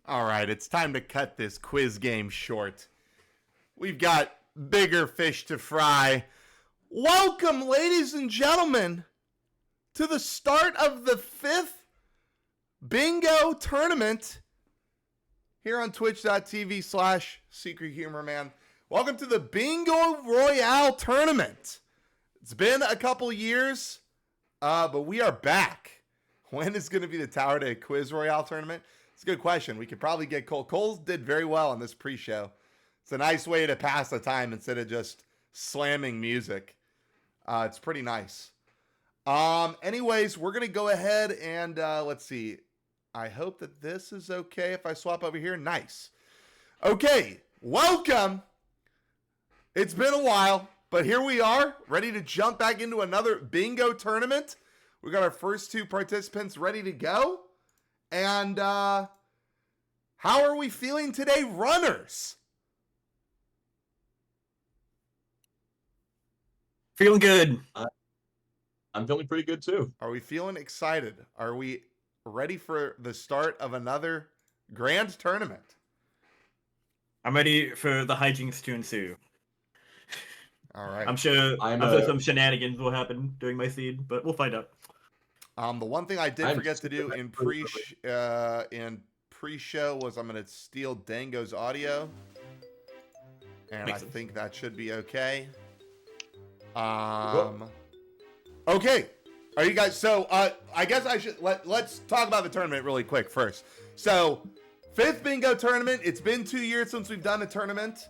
All right, it's time to cut this quiz game short. We've got bigger fish to fry. Welcome, ladies and gentlemen, to the start of the 5th bingo tournament here on twitch.tv/secrethumorman. Welcome to the Bingo Royale tournament. It's been a couple years, but we are back. When is going to be the Tower Day Quiz Royale tournament? It's a good question. We could probably get Cole. Cole did very well on this pre-show. It's a nice way to pass the time instead of just slamming music. It's pretty nice. Anyways, we're going to go ahead and let's see. I hope that this is okay if I swap over here. Nice. Okay, welcome. It's been a while, but here we are, ready to jump back into another bingo tournament. We got our first 2 participants ready to go. And how are we feeling today, runners? Feeling good. I'm feeling pretty good too. Are we feeling excited? Are we ready for the start of another grand tournament? I'm ready for the hijinks to ensue. All right. I'm sure some shenanigans will happen during my seed, but we'll find out. The one thing I did forget to do in pre-show was I'm going to steal Dango's audio, and I think that should be okay. Okay, are you guys? So I guess I should let's talk about the tournament really quick first. So 5th bingo tournament. It's been 2 years since we've done a tournament.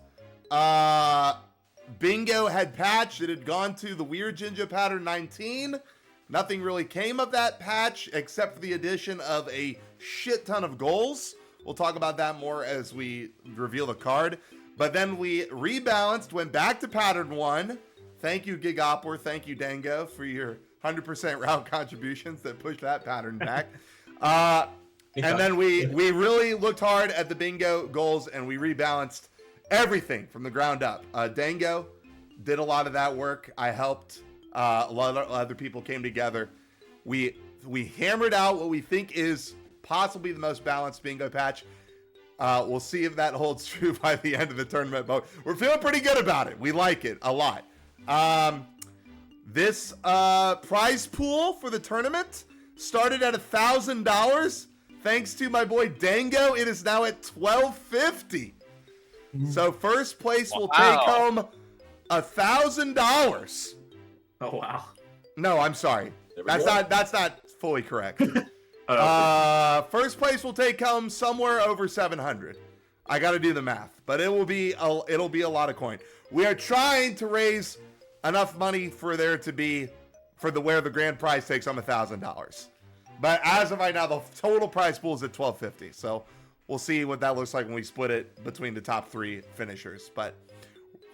Bingo had patched. It had gone to the Weird Ginger Pattern 19. Nothing really came of that patch except for the addition of a shit ton of goals. We'll talk about that more as we reveal the card. But then we rebalanced, went back to Pattern 1. Thank you, Gigopper. Thank you, Dango, for your 100% route contributions that pushed that pattern back. And then we really looked hard at the bingo goals, and we rebalanced everything from the ground up. Dango did a lot of that work. I helped. A lot of other people came together. We hammered out what we think is possibly the most balanced bingo patch. We'll see if that holds true by the end of the tournament, but we're feeling pretty good about it. We like it a lot. This prize pool for the tournament started at $1,000. Thanks to my boy Dango, it is now at $1,250. So first place will take home $1,000. Oh wow! No, I'm sorry. That's not fully correct. First place will take home somewhere over 700. I got to do the math, but it'll be a lot of coin. We are trying to raise enough money for there to be where the grand prize takes home $1,000. But as of right now, the total prize pool is at $1,250. So we'll see what that looks like when we split it between the top 3 finishers. But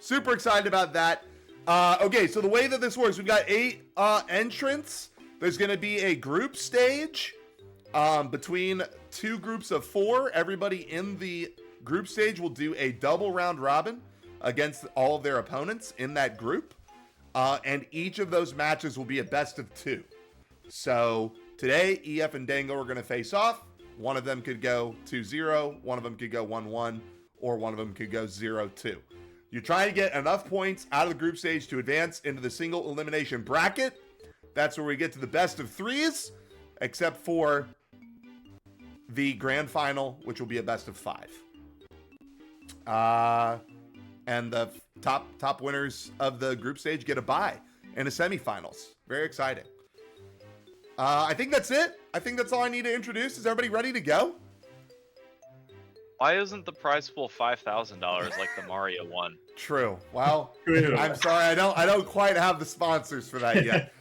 super excited about that. Okay, so the way that this works, we've got 8 entrants. There's going to be a group stage between 2 groups of 4. Everybody in the group stage will do a double round robin against all of their opponents in that group. And each of those matches will be a best of 2. So today, EF and Dango are going to face off. One of them could go 2-0, one of them could go 1-1, or one of them could go 0-2. You're trying to get enough points out of the group stage to advance into the single elimination bracket. That's where we get to the best of 3s, except for the grand final, which will be a best of 5. And the top winners of the group stage get a bye in the semifinals. Very exciting. I think that's it. I think that's all I need to introduce. Is everybody ready to go? Why isn't the prize pool $5,000 like the Mario one? True. Well, I'm sorry, I don't quite have the sponsors for that yet.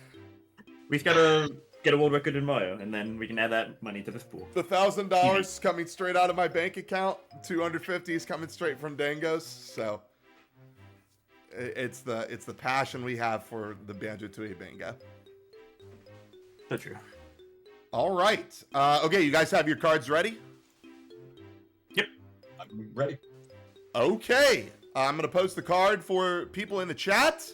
We've got to get a world record in Mario, and then we can add that money to this pool. The $1,000 coming straight out of my bank account. $250 is coming straight from Dango's. So it's the passion we have for the Banjo-Tooie bingo. So true. All right. Okay, you guys have your cards ready? Yep. I'm ready. Okay. I'm going to post the card for people in the chat.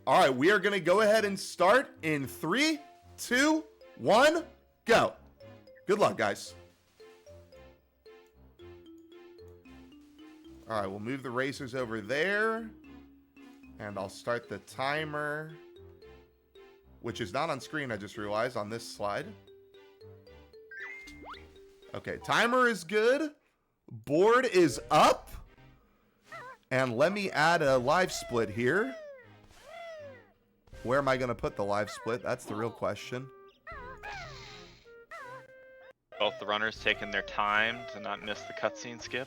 All right, we are going to go ahead and start in 3, 2, 1, go. Good luck, guys. All right, we'll move the racers over there. And I'll start the timer, which is not on screen, I just realized, on this slide. Okay, timer is good. Board is up. And let me add a live split here. Where am I going to put the live split? That's the real question. Both the runners taking their time to not miss the cutscene skip.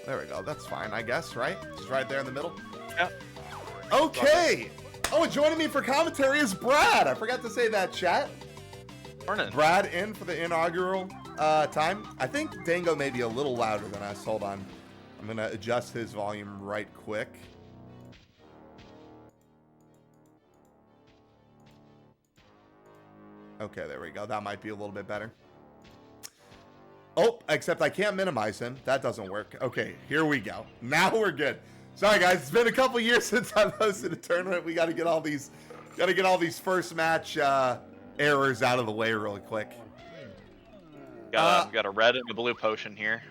There we go. That's fine, I guess, right? Just right there in the middle. Yep. Okay. Oh, and joining me for commentary is Brad. I forgot to say that, chat. Morning. Brad in for the inaugural time. I think Dango may be a little louder than us. Hold on. I'm going to adjust his volume right quick. Okay, there we go. That might be a little bit better. Oh, except I can't minimize him. That doesn't work. Okay, here we go. Now we're good. Sorry, guys. It's been a couple years since I've hosted a tournament. We got to get all these first match errors out of the way really quick. Got a red and a blue potion here.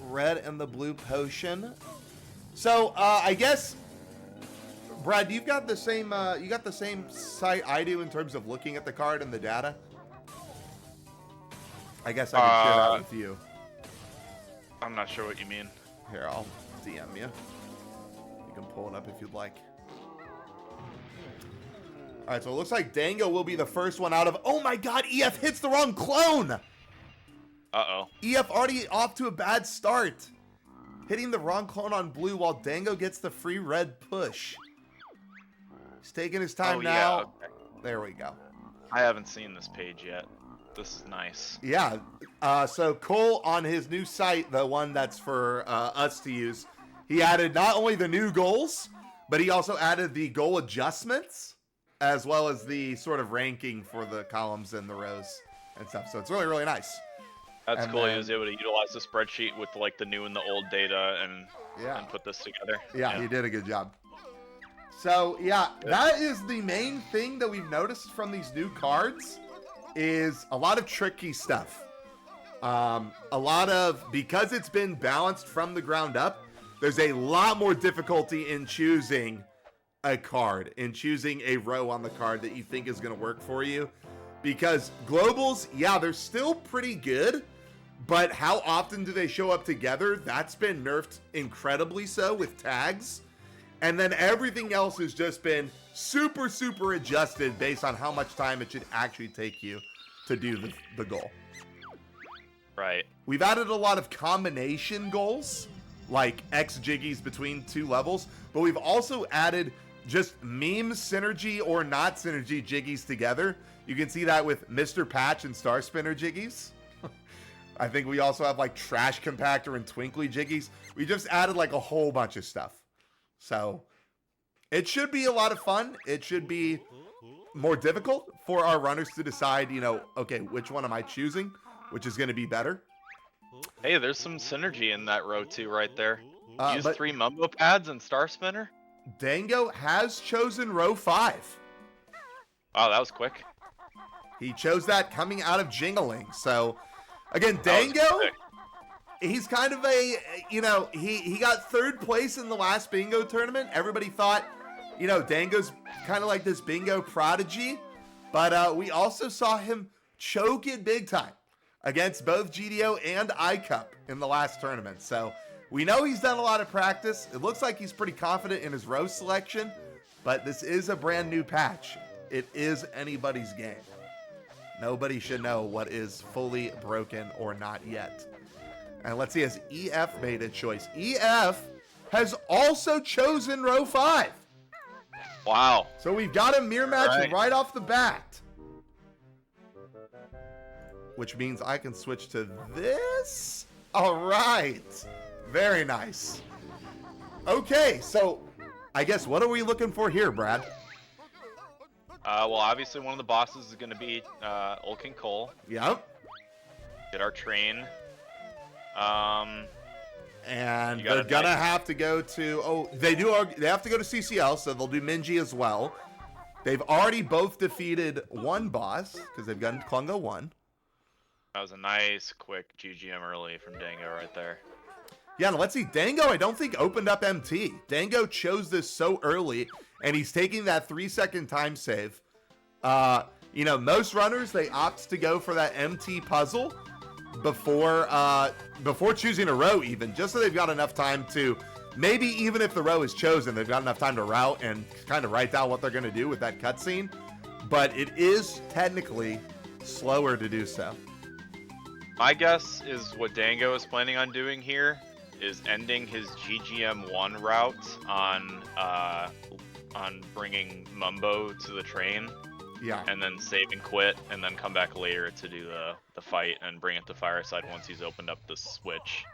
Red and the blue potion. So I guess, Brad, you've got the same sight I do in terms of looking at the card and the data. I guess I can share that with you. I'm not sure what you mean. Here, I'll DM you. You can pull it up if you'd like. All right, so it looks like Dango will be the first one out of... Oh my god, EF hits the wrong clone! Uh-oh. EF already off to a bad start. Hitting the wrong clone on blue while Dango gets the free red push. He's taking his time now. Yeah, okay. There we go. I haven't seen this page yet. This is nice. Yeah. So Cole on his new site, the one that's for us to use, he added not only the new goals, but he also added the goal adjustments, as well as the sort of ranking for the columns and the rows and stuff. So it's really, really nice. That's And cool. then- He was able to utilize the spreadsheet with like the new and the old data and put this together. Yeah, he did a good job. So yeah, that is the main thing that we've noticed from these new cards is a lot of tricky stuff. Because it's been balanced from the ground up, there's a lot more difficulty in choosing a card, in choosing a row on the card that you think is going to work for you. Because globals, yeah, they're still pretty good, but how often do they show up together? That's been nerfed incredibly so with tags. And then everything else has just been super, super adjusted based on how much time it should actually take you to do the goal. Right. We've added a lot of combination goals, like X jiggies between two levels, but we've also added just meme synergy or not synergy jiggies together. You can see that with Mr. Patch and Star Spinner jiggies. I think we also have like Trash Compactor and Twinkly jiggies. We just added like a whole bunch of stuff. So it should be a lot of fun. It should be more difficult for our runners to decide, okay, which one am I choosing? Which is going to be better. Hey, there's some synergy in that row too, right there. Use But 3 Mumbo pads and Star Spinner. Dango has chosen row 5. Wow, that was quick. He chose that coming out of Jingling. So, again, Dango, he's kind of a, he got 3rd place in the last bingo tournament. Everybody thought, Dango's kind of like this bingo prodigy. But we also saw him choke it big time against both GDO and iCup in the last tournament. So we know he's done a lot of practice. It looks like he's pretty confident in his row selection, but this is a brand new patch. It is anybody's game. Nobody should know what is fully broken or not yet. And let's see, has EF made a choice? EF has also chosen row 5. Wow. So we've got a mirror match right off the bat. Which means I can switch to this. All right. Very nice. Okay, so I guess what are we looking for here, Brad? Well, obviously one of the bosses is going to be Ulkin Cole. Yep. Get our train. And You they're got a gonna knight. have to go to they have to go to CCL, so they'll do Minji as well. They've already both defeated one boss because they've gotten Klungo 1. That was a nice, quick GGM early from Dango right there. Yeah, and let's see. Dango, I don't think opened up MT. Dango chose this so early, and he's taking that 3-second time save. You know, most runners, they opt to go for that MT puzzle before choosing a row even, just so they've got enough time to, maybe even if the row is chosen, they've got enough time to route and kind of write down what they're going to do with that cutscene. But it is technically slower to do so. My guess is what Dango is planning on doing here is ending his GGM1 route on bringing Mumbo to the train. Yeah. And then save and quit, and then come back later to do the fight and bring it to Fireside once he's opened up the switch.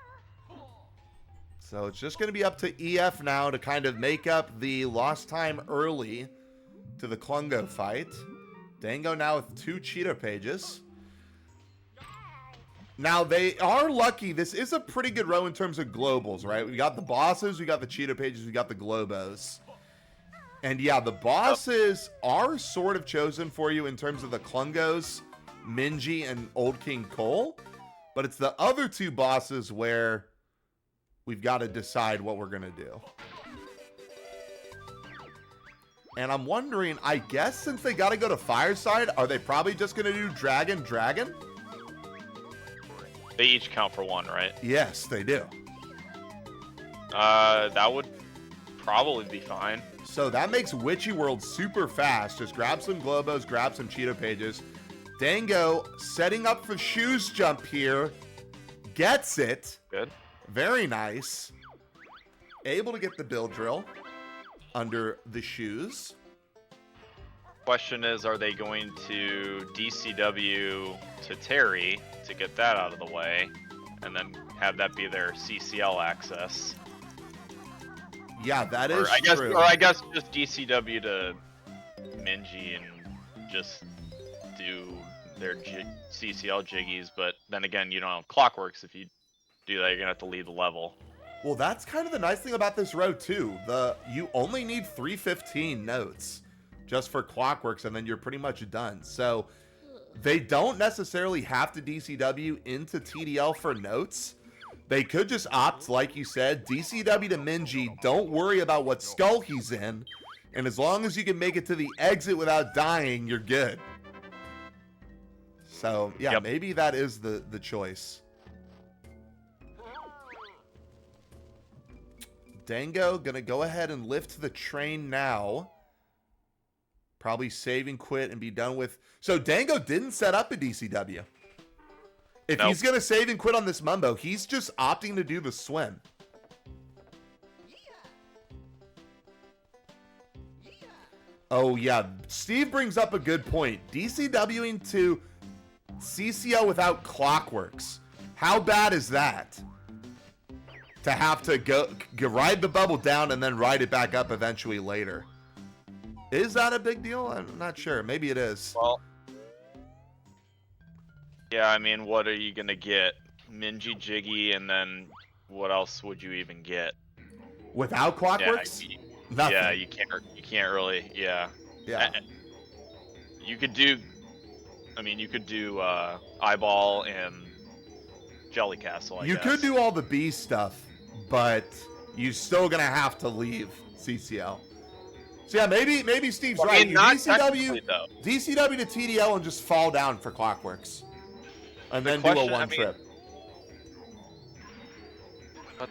So it's just going to be up to EF now to kind of make up the lost time early to the Klungo fight. Dango now with 2 Cheeto pages. Now, they are lucky. This is a pretty good row in terms of globals, right? We got the bosses, we got the Cheeto pages, we got the globos. And yeah, the bosses are sort of chosen for you in terms of the Klungos, Minji, and Old King Cole. But it's the other 2 bosses where we've got to decide what we're going to do. And I'm wondering, I guess since they got to go to Fireside, are they probably just going to do Dragon? They each count for 1, right? Yes, they do. That would probably be fine. So that makes Witchy World super fast. Just grab some Globos, grab some Cheeto pages. Dango setting up for Shoes Jump here. Gets it. Good. Very nice. Able to get the build drill under the shoes. Question is, are they going to DCW to Terry to get that out of the way, and then have that be their CCL access? Yeah, that is true. Or I guess just DCW to Minji and just do their CCL jiggies, but then again, you don't have Clockworks. If you do that, you're gonna have to leave the level. Well, that's kind of the nice thing about this row too. You only need 315 notes just for Clockworks, and then you're pretty much done. So they don't necessarily have to DCW into TDL for notes. They could just opt, like you said, DCW to Minji. Don't worry about what skull he's in. And as long as you can make it to the exit without dying, you're good. So, yeah, Yep. Maybe that is the choice. Dango gonna go ahead and lift the train now. Probably save and quit and be done with. So Dango didn't set up a DCW. If Nope. he's gonna save and quit on this Mumbo, he's just opting to do the swim. Oh yeah, Steve brings up a good point. DCWing to CCL without Clockworks. How bad is that? To have to go ride the bubble down and then ride it back up eventually later. Is that a big deal? I'm not sure. Maybe it is. Well, yeah, I mean, what are you gonna get? Minji, Jiggy, and then what else would you even get? Without Clockworks? Nothing. Yeah, you can't really. Yeah. Yeah. You could do. I mean, you could do Eyeball and Jelly Castle. I You guess. could do all the B stuff, but you're still gonna have to leave CCL. So yeah, maybe Steve's Well, I right. mean, You not DCW technically, though. DCW to TDL and just fall down for Clockworks, and then do a question, one trip. But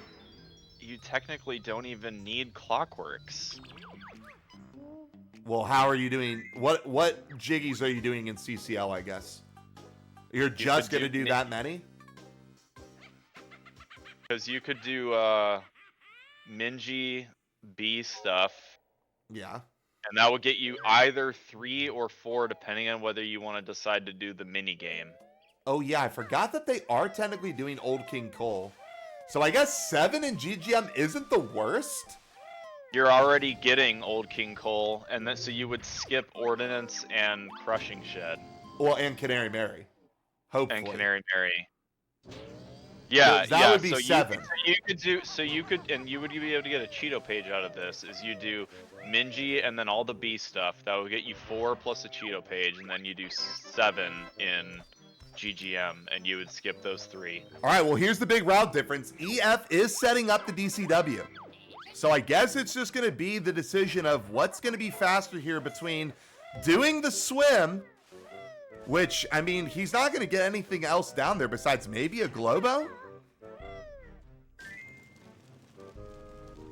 you technically don't even need Clockworks. Well, how are you doing? What jiggies are you doing in CCL? I guess you're just could gonna do do that many. Because you could do Minji B stuff, Yeah. and that would get you either 3 or 4, depending on whether you want to decide to do the mini game. Oh yeah, I forgot that they are technically doing Old King Cole. So I guess 7 in GGM isn't the worst. You're already getting Old King Cole, and then so you would skip Ordnance and Crushing Shed Well, and Canary Mary. Hopefully. and Canary Mary. Yeah, That yeah. would be so 7. You would be able to get a Cheeto page out of this. Is you do Minji and then all the B stuff. That would get you 4 plus a Cheeto page, and then you do 7 in GGM, and you would skip those 3. All right, well, here's the big route difference. EF is setting up the DCW. So I guess it's just going to be the decision of what's going to be faster here between doing the swim, which, I mean, he's not going to get anything else down there besides maybe a Globo.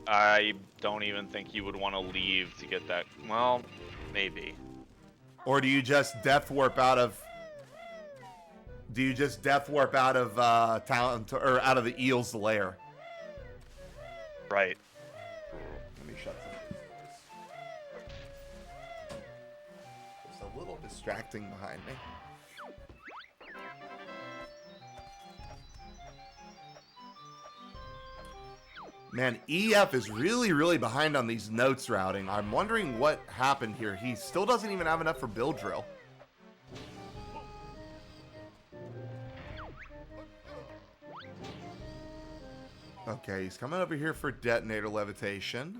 I don't even think you would want to leave to get that. Well, maybe. Or do you just death warp out of... Do you just death warp out of talent or out of the eel's lair? Right. Let me shut something. It's a little distracting behind me. Man, EF is really, really behind on these notes routing. I'm wondering what happened here. He still doesn't even have enough for build drill. Okay, he's coming over here for detonator levitation.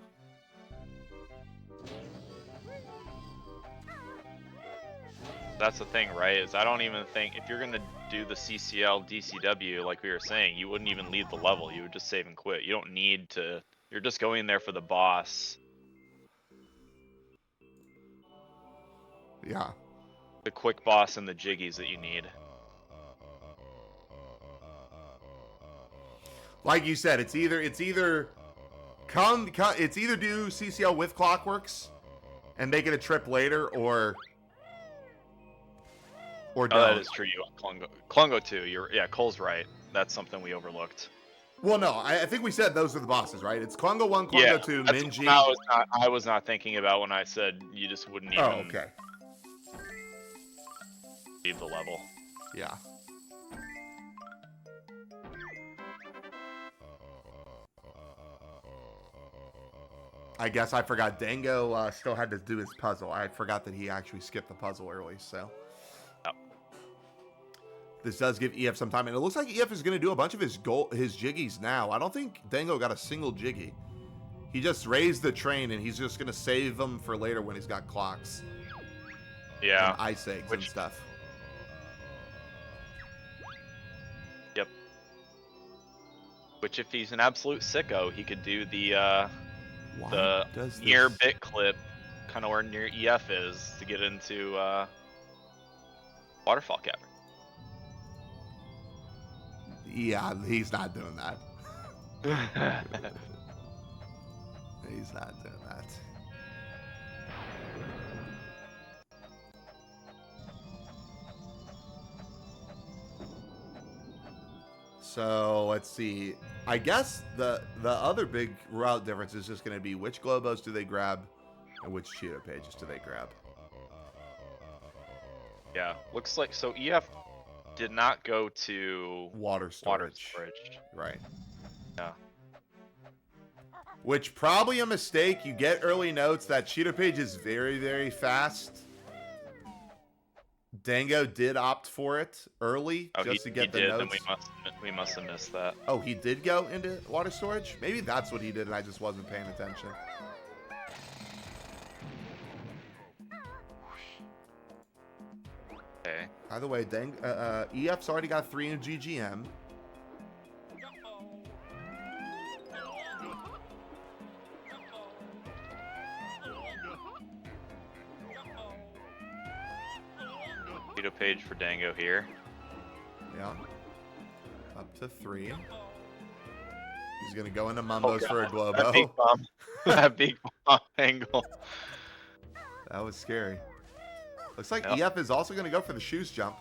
That's the thing, right? Is I don't even think if you're gonna do the CCL DCW like we were saying, you wouldn't even leave the level. You would just save and quit. You don't need to. You're just going there for the boss. Yeah. The quick boss and the jiggies that you need. Like you said, it's either do CCL with Clockworks and make it a trip later, or don't. Oh, that is true. You want Klungo too. Yeah, Cole's right. That's something we overlooked. Well, no, I think we said those are the bosses, right? It's Klungo 1, Klungo 2, that's Minji. what I was not thinking about when I said you just wouldn't even okay. leave the level. Yeah. I guess I forgot Dango still had to do his puzzle. I forgot that he actually skipped the puzzle early, so. Oh. This does give EF some time, and it looks like EF is going to do a bunch of his jiggies now. I don't think Dango got a single jiggy. He just raised the train, and he's just going to save them for later when he's got clocks. Yeah. And ice eggs and stuff. Yep. Which, if he's an absolute sicko, he could do the near bit clip, kind of where near EF is, to get into Waterfall Cavern. Yeah, he's not doing that. He's not doing that. So let's see. I guess the other big route difference is just going to be which Globos do they grab and which Cheeto pages do they grab. Yeah, looks like so. EF did not go to Water storage. Right. Yeah. Which probably a mistake. You get early notes. That Cheeto page is very, very fast. Dango did opt for it early just to get the notes. Then we must have missed that. Oh, he did go into water storage? Maybe that's what he did and I just wasn't paying attention. Okay. By the way, EF's already got 3 in GGM. Cheeto page for Dango here. Yeah. Up to 3. He's going to go into Mumbos for a Globo. That big bomb. That big bomb angle. That was scary. Looks like Yep. EF is also going to go for the shoes jump.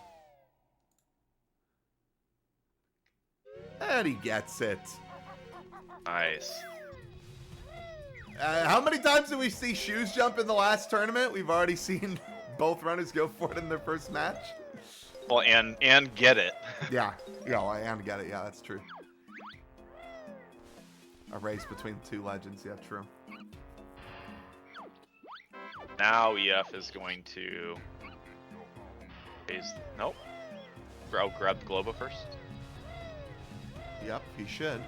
And he gets it. Nice. How many times did we see shoes jump in the last tournament? We've already seen both runners go for it in their first match. Well, and get it. Yeah, well, I am to get it. Yeah, that's true. A race between 2 legends. Yeah, true. Now EF is going to nope. Grab the Globo first. Yep, he should.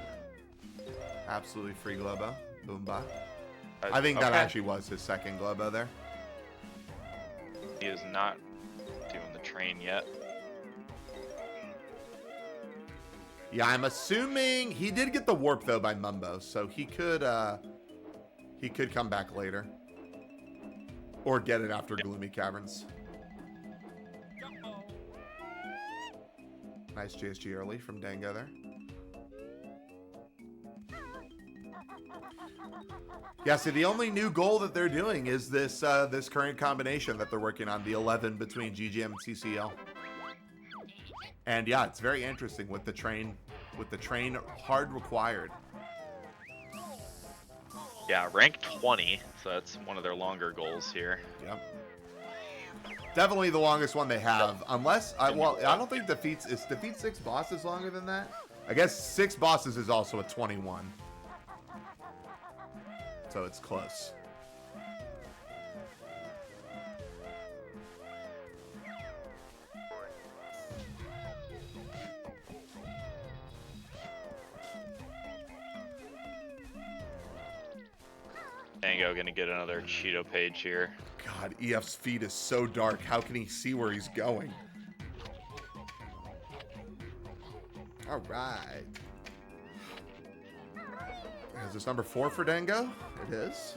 Absolutely free Globo. Boomba. I think that actually was his second Globo there. He is not doing the train yet. Yeah, I'm assuming he did get the warp though by Mumbo, so he could come back later. Or get it after Gloomy Caverns. Nice JSG early from Dango there. Yeah, see, the only new goal that they're doing is this this current combination that they're working on, the 11 between GGM and CCL. And yeah, it's very interesting with the train hard required. Yeah, rank 20, so that's one of their longer goals here. Yep. Definitely the longest one they have, unless I don't think defeat 6 bosses longer than that. I guess 6 bosses is also a 21. So it's close. Dango gonna get another Cheeto page here. God, EF's feed is so dark. How can he see where he's going? All right. Is this number 4 for Dango? It is.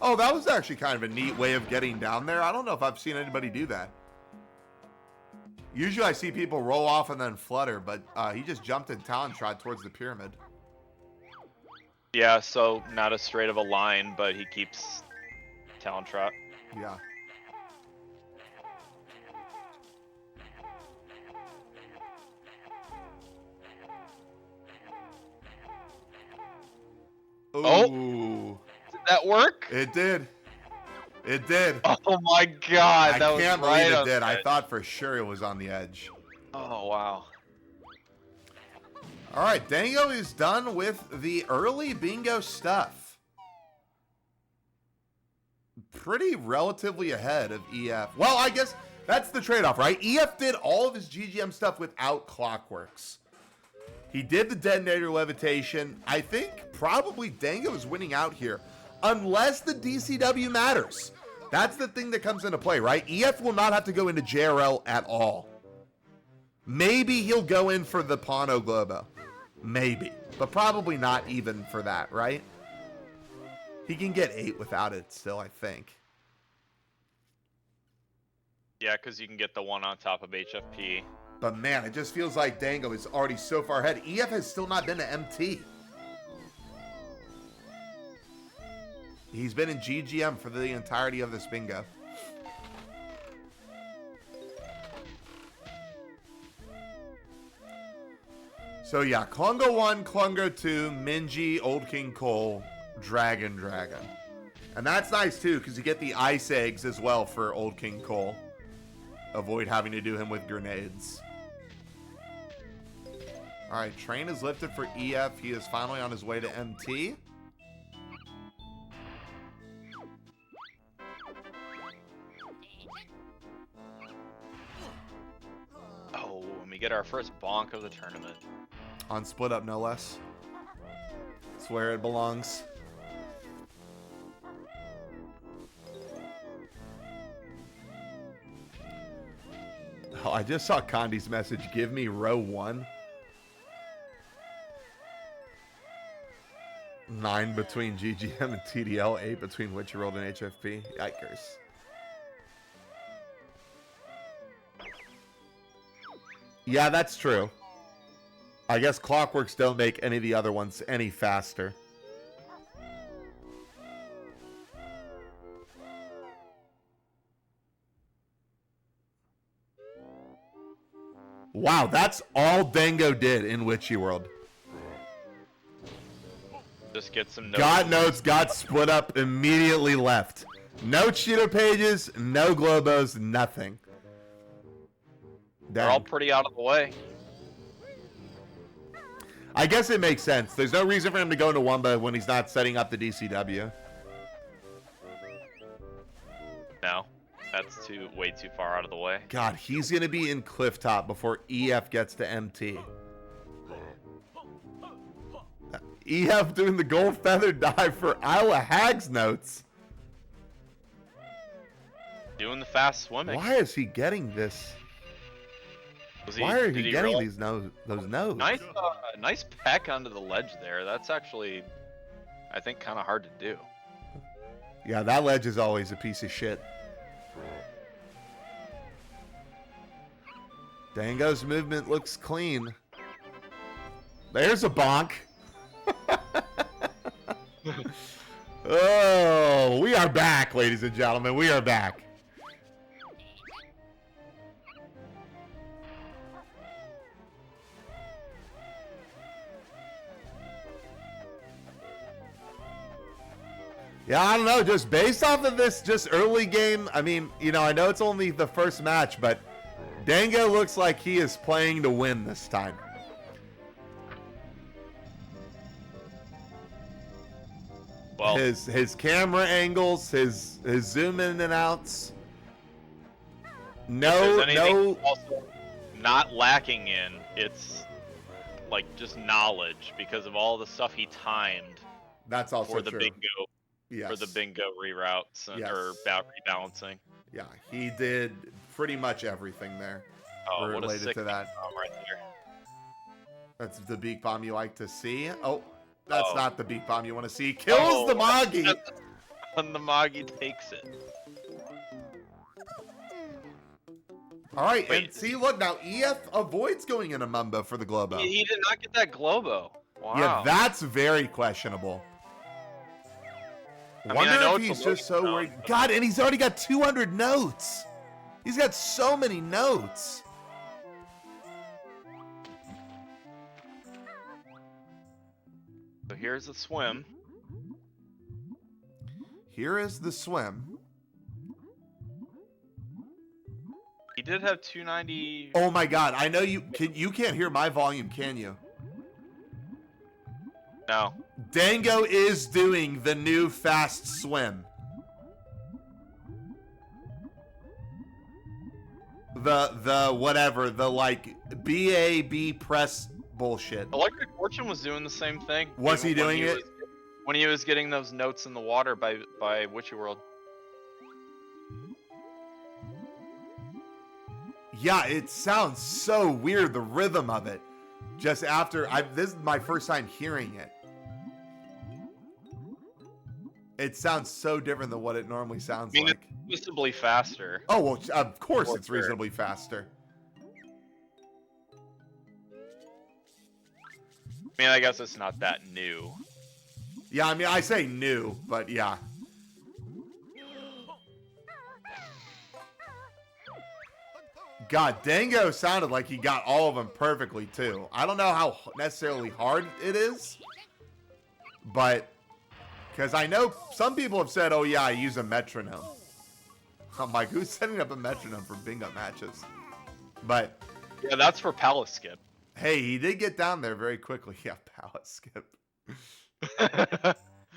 Oh, that was actually kind of a neat way of getting down there. I don't know if I've seen anybody do that. Usually I see people roll off and then flutter, but he just jumped in Talon Trot towards the pyramid. Yeah, so not as straight of a line, but he keeps Talon Trot. Yeah. Oh! Ooh. Did that work? It did. It did. Oh my god, that I was can't right believe it on did. the I edge. thought for sure it was on the edge. Oh wow. All right, Dango is done with the early bingo stuff. Pretty relatively ahead of EF. Well, I guess that's the trade-off, right? EF did all of his GGM stuff without Clockworks. He did the Detonator Levitation. I think probably Dango is winning out here. Unless the DCW matters. That's the thing that comes into play, right? EF will not have to go into JRL at all. Maybe he'll go in for the Pano Globo. Maybe. But probably not even for that, right? He can get 8 without it still, I think. Yeah, because you can get the one on top of HFP. But man, it just feels like Dango is already so far ahead. EF has still not been to MT. He's been in GGM for the entirety of this bingo. So yeah, Klungo 1, Klungo 2, Minji, Old King Cole, Dragon. And that's nice too, because you get the ice eggs as well for Old King Cole. Avoid having to do him with grenades. Alright, train is lifted for EF. He is finally on his way to MT. Oh, and we get our first bonk of the tournament. On split up, no less. That's where it belongs. Oh, I just saw Condi's message. Give me row 1. 9 between GGM and TDL. 8 between Witcher World and HFP. Yikers. Yeah, that's true. I guess Clockworks don't make any of the other ones any faster. Wow, that's all Dango did in Witchy World. Just get some notes. God notes got split up, immediately left. No Cheeto pages, no Globos, nothing. They're all pretty out of the way. I guess it makes sense. There's no reason for him to go into Wumba when he's not setting up the DCW. No, that's way too far out of the way. God, he's going to be in Clifftop before EF gets to MT. EF doing the gold feather dive for Isla Hag's notes. doing the fast swimming. Why is he getting this? Why are he getting these those nodes? Nice peck onto the ledge there. That's actually, I think, kind of hard to do. Yeah, that ledge is always a piece of shit. Dango's movement looks clean. There's a bonk. Oh, we are back, ladies and gentlemen. We are back. Yeah, I don't know. Just based off of this just early game, I mean, you know, I know it's only the first match, but Dango looks like he is playing to win this time. Well, His camera angles, his zoom in and outs. No. Also not lacking in, it's like just knowledge because of all the stuff he timed. That's also for the true. bingo. Yes. For the bingo reroutes or rebalancing. Yeah, he did pretty much everything there what a related sick to that. bomb right there. That's the beak bomb you like to see. Oh, that's not the beak bomb you want to see. Kills the Magi. And the Magi takes it. All right, Wait. and see, look, now EF avoids going in a Mumbo for the Globo. He did not get that Globo. Wow. Yeah, that's very questionable. I Wonder know if it's he's a just so low worried. count, God, and he's already got 200 notes. He's got so many notes. So here's the swim. Here is the swim. He did have 290. Oh my God, I know you can't hear my volume, can you? No. Dango is doing the new fast swim. The whatever, the like BAB press bullshit. ElectricFortune was doing the same thing. Was he doing it? When he was getting those notes in the water by Witchy World. Yeah, it sounds so weird, the rhythm of it. Just after this is my first time hearing it. It sounds so different than what it normally sounds like. It's reasonably faster. Oh, well, of course it's reasonably faster. I mean, I guess it's not that new. Yeah, I mean, I say new, but yeah. God, Dango sounded like he got all of them perfectly, too. I don't know how necessarily hard it is, but... Because I know some people have said, oh yeah, I use a metronome. I'm like, who's setting up a metronome for bingo matches? But... Yeah, that's for palace skip. Hey, he did get down there very quickly. Yeah, palace skip.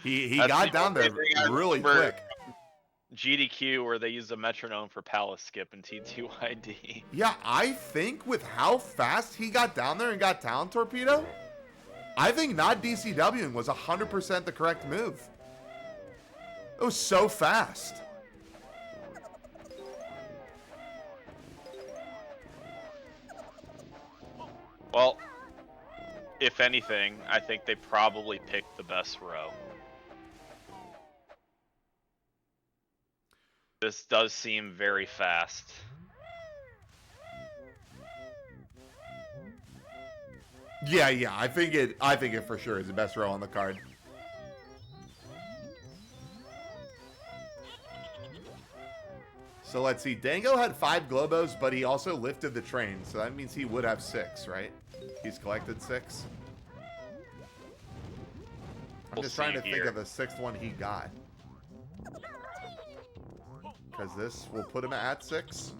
he got down there really quick. GDQ, where they use a metronome for palace skip and T2ID. Yeah, I think with how fast he got down there and got Talent Torpedo, I think not DCWing was 100% the correct move. It was so fast. Well, if anything, I think they probably picked the best row. This does seem very fast. Yeah, I think it for sure is the best row on the card. So let's see. Dango had 5 Globos, but he also lifted the train, so that means he would have 6, right? He's collected 6. I'm just trying to think of the 6th one he got. Because this will put him at 6.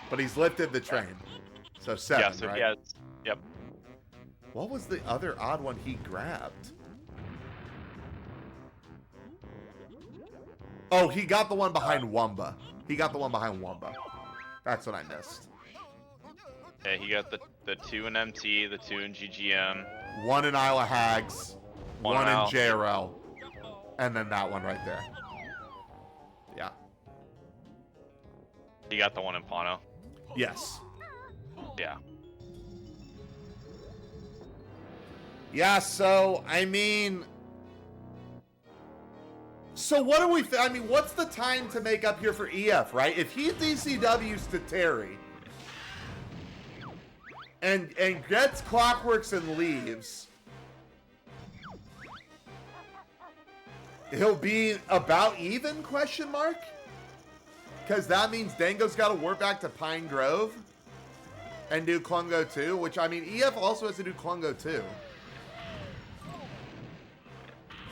But he's lifted the train. So 7, yeah, so right? Yeah, yep. What was the other odd one he grabbed? Oh, he got the one behind Wumba. He got the one behind Wumba. That's what I missed. Yeah, he got the 2 in MT, the 2 in GGM. 1 in Isle of Hags. 1 in Isle. JRL. And then that one right there. Yeah. You got the one in Pano. Yes. Yeah. Yeah, so, I mean... So what do we... I mean, what's the time to make up here for EF, right? If he DCWs to Terry... And gets Clockworks and leaves... He'll be about even, question mark? Because that means Dango's got to warp back to Pine Grove and do Klungo 2, which, I mean, EF also has to do Klungo 2.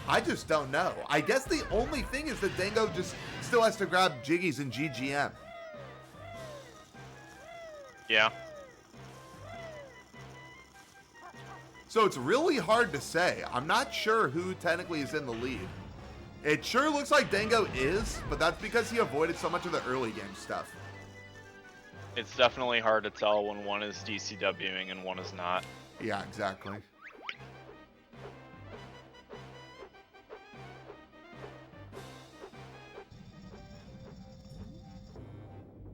I just don't know. I guess the only thing is that Dango just still has to grab Jiggies and GGM. Yeah. So it's really hard to say. I'm not sure who technically is in the lead. It sure looks like Dango is, but that's because he avoided so much of the early game stuff. It's definitely hard to tell when one is DCWing and one is not. Yeah, exactly.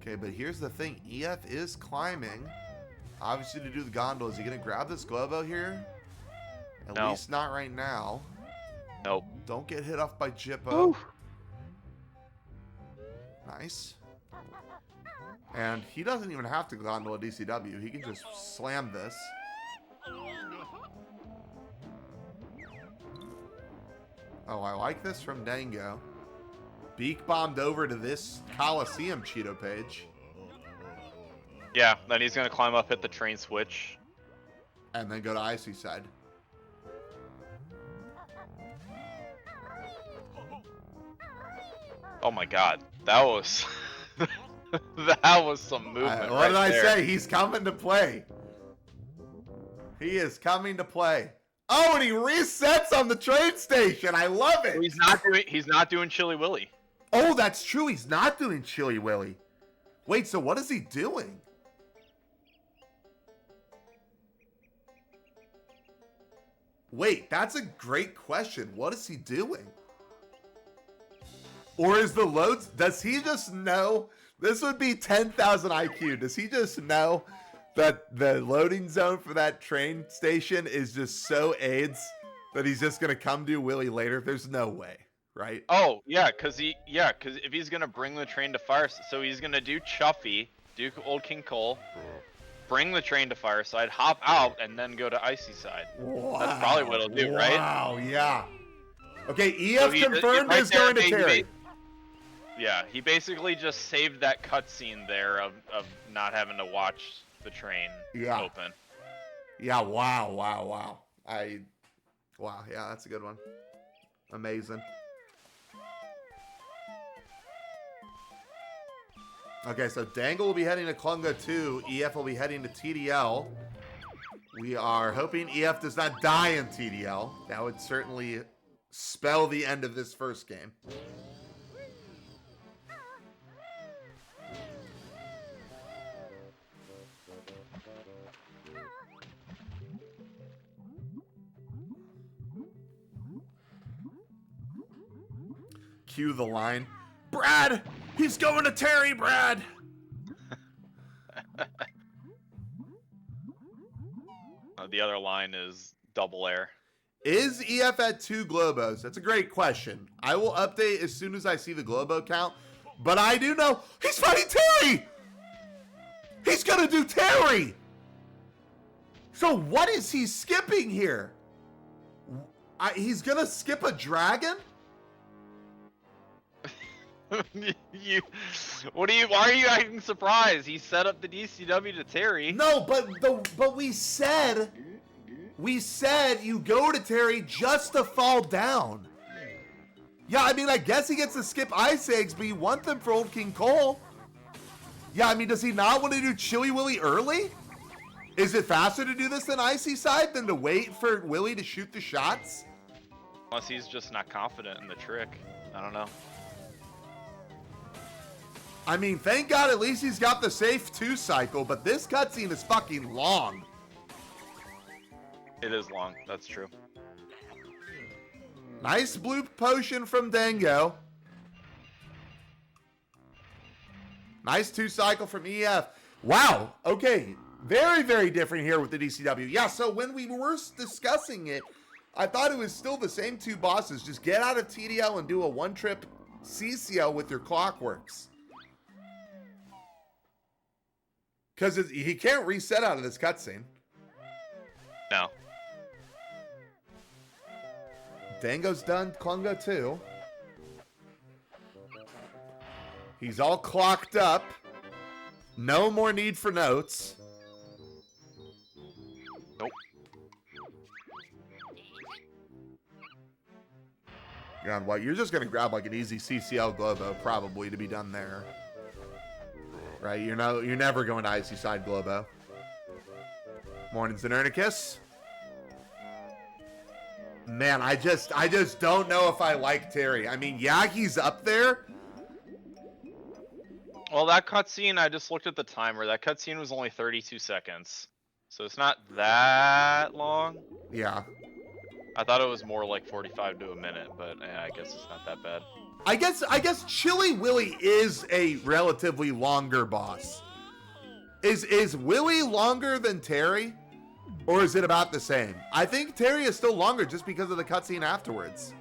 Okay, but here's the thing. EF is climbing. Obviously to do the gondola. Is he going to grab this Globo here? At No. least not right now. Nope. Don't get hit off by Jippo. Ooh. Nice. And he doesn't even have to gondola DCW. He can just slam this. Oh, I like this from Dango. Beak bombed over to this Coliseum Cheeto page. Yeah, then he's gonna climb up, hit the train switch. And then go to Icy Side. Oh my god, that was that was some movement. What did right I there. say? He's coming to play. He is coming to play. Oh, and he resets on the train station. I love it. He's not doing Chili Willy. Oh, that's true. He's not doing Chili Willy. Wait, so what is he doing? Wait, that's a great question. What is he doing? Or is the loads... Does he just know... This would be 10,000 IQ. Does he just know that the loading zone for that train station is just so AIDS that he's just going to come do Willy later? There's no way, right? Oh yeah, cause if he's gonna bring the train to fire, so he's gonna do Chuffy, do Old King Cole, bring the train to Fireside, hop out, and then go to Icy Side. Wow. That's probably what he'll do, right? Wow, yeah. Okay, EF So confirmed right is there, going to he Terry. Yeah, he basically just saved that cutscene there of not having to watch the train open. Yeah, wow. Wow, yeah, that's a good one. Amazing. Okay, so Dangle will be heading to Klunga 2. EF will be heading to TDL. We are hoping EF does not die in TDL. That would certainly spell the end of this first game. Cue the line. Brad! He's going to Terry, Brad! The other line is double air. Is EF at 2 Globos? That's a great question. I will update as soon as I see the Globo count. But I do know he's fighting Terry! He's gonna do Terry! So what is he skipping here? He's gonna skip a dragon? Why are you acting surprised? He set up the DCW to Terry. No, but we said you go to Terry just to fall down. Yeah, I mean, I guess he gets to skip Ice Eggs, but you want them for Old King Cole. Yeah, I mean, does he not want to do Chili Willy early? Is it faster to do this than Icy Side than to wait for Willy to shoot the shots? Unless he's just not confident in the trick. I don't know. I mean, thank God at least he's got the safe 2 cycle, but this cutscene is fucking long. It is long, that's true. Nice blue potion from Dango. Nice 2-cycle from EF. Wow. Okay. Very, very different here with the DCW. Yeah, so when we were discussing it, I thought it was still the same 2 bosses. Just get out of TDL and do a 1-trip CCL with your Clockworks. Because he can't reset out of this cutscene. No. Dango's done. Klungo too. He's all clocked up. No more need for notes. Nope. God, what? You're just going to grab like an easy CCL Globo probably to be done there. Right? You're never going to Icy Side Globo. Morning, Zenernicus. Man, I just don't know if I like Terry. I mean, yeah, he's up there. Well, that cutscene, I just looked at the timer. That cutscene was only 32 seconds. So it's not that long. Yeah. I thought it was more like 45 to a minute, but yeah, I guess it's not that bad. I guess Chili Willy is a relatively longer boss. Is Willy longer than Terry? Or is it about the same? I think Terry is still longer just because of the cutscene afterwards.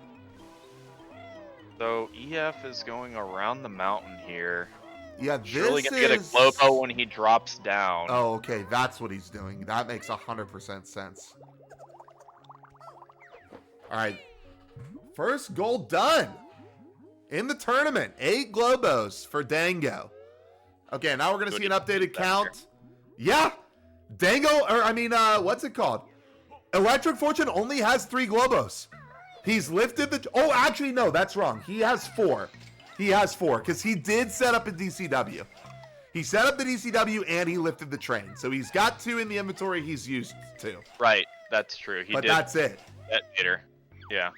So EF is going around the mountain here. Yeah, this Surely gonna get a Globo when he drops down. Oh, okay, that's what he's doing. That makes 100% sense. All right, first goal done in the tournament. 8 Globos for Dango. Okay, now we're gonna see an updated count. Yeah, Dango, or I mean, what's it called? ElectricFortune only has 3 Globos. He's lifted the. Oh, actually, no, that's wrong. He has 4. He has 4 because he did set up a DCW. He set up the DCW and he lifted the train. So he's got 2 in the inventory he's used to. Right, that's true. He but did that's it. Detonator. Yeah.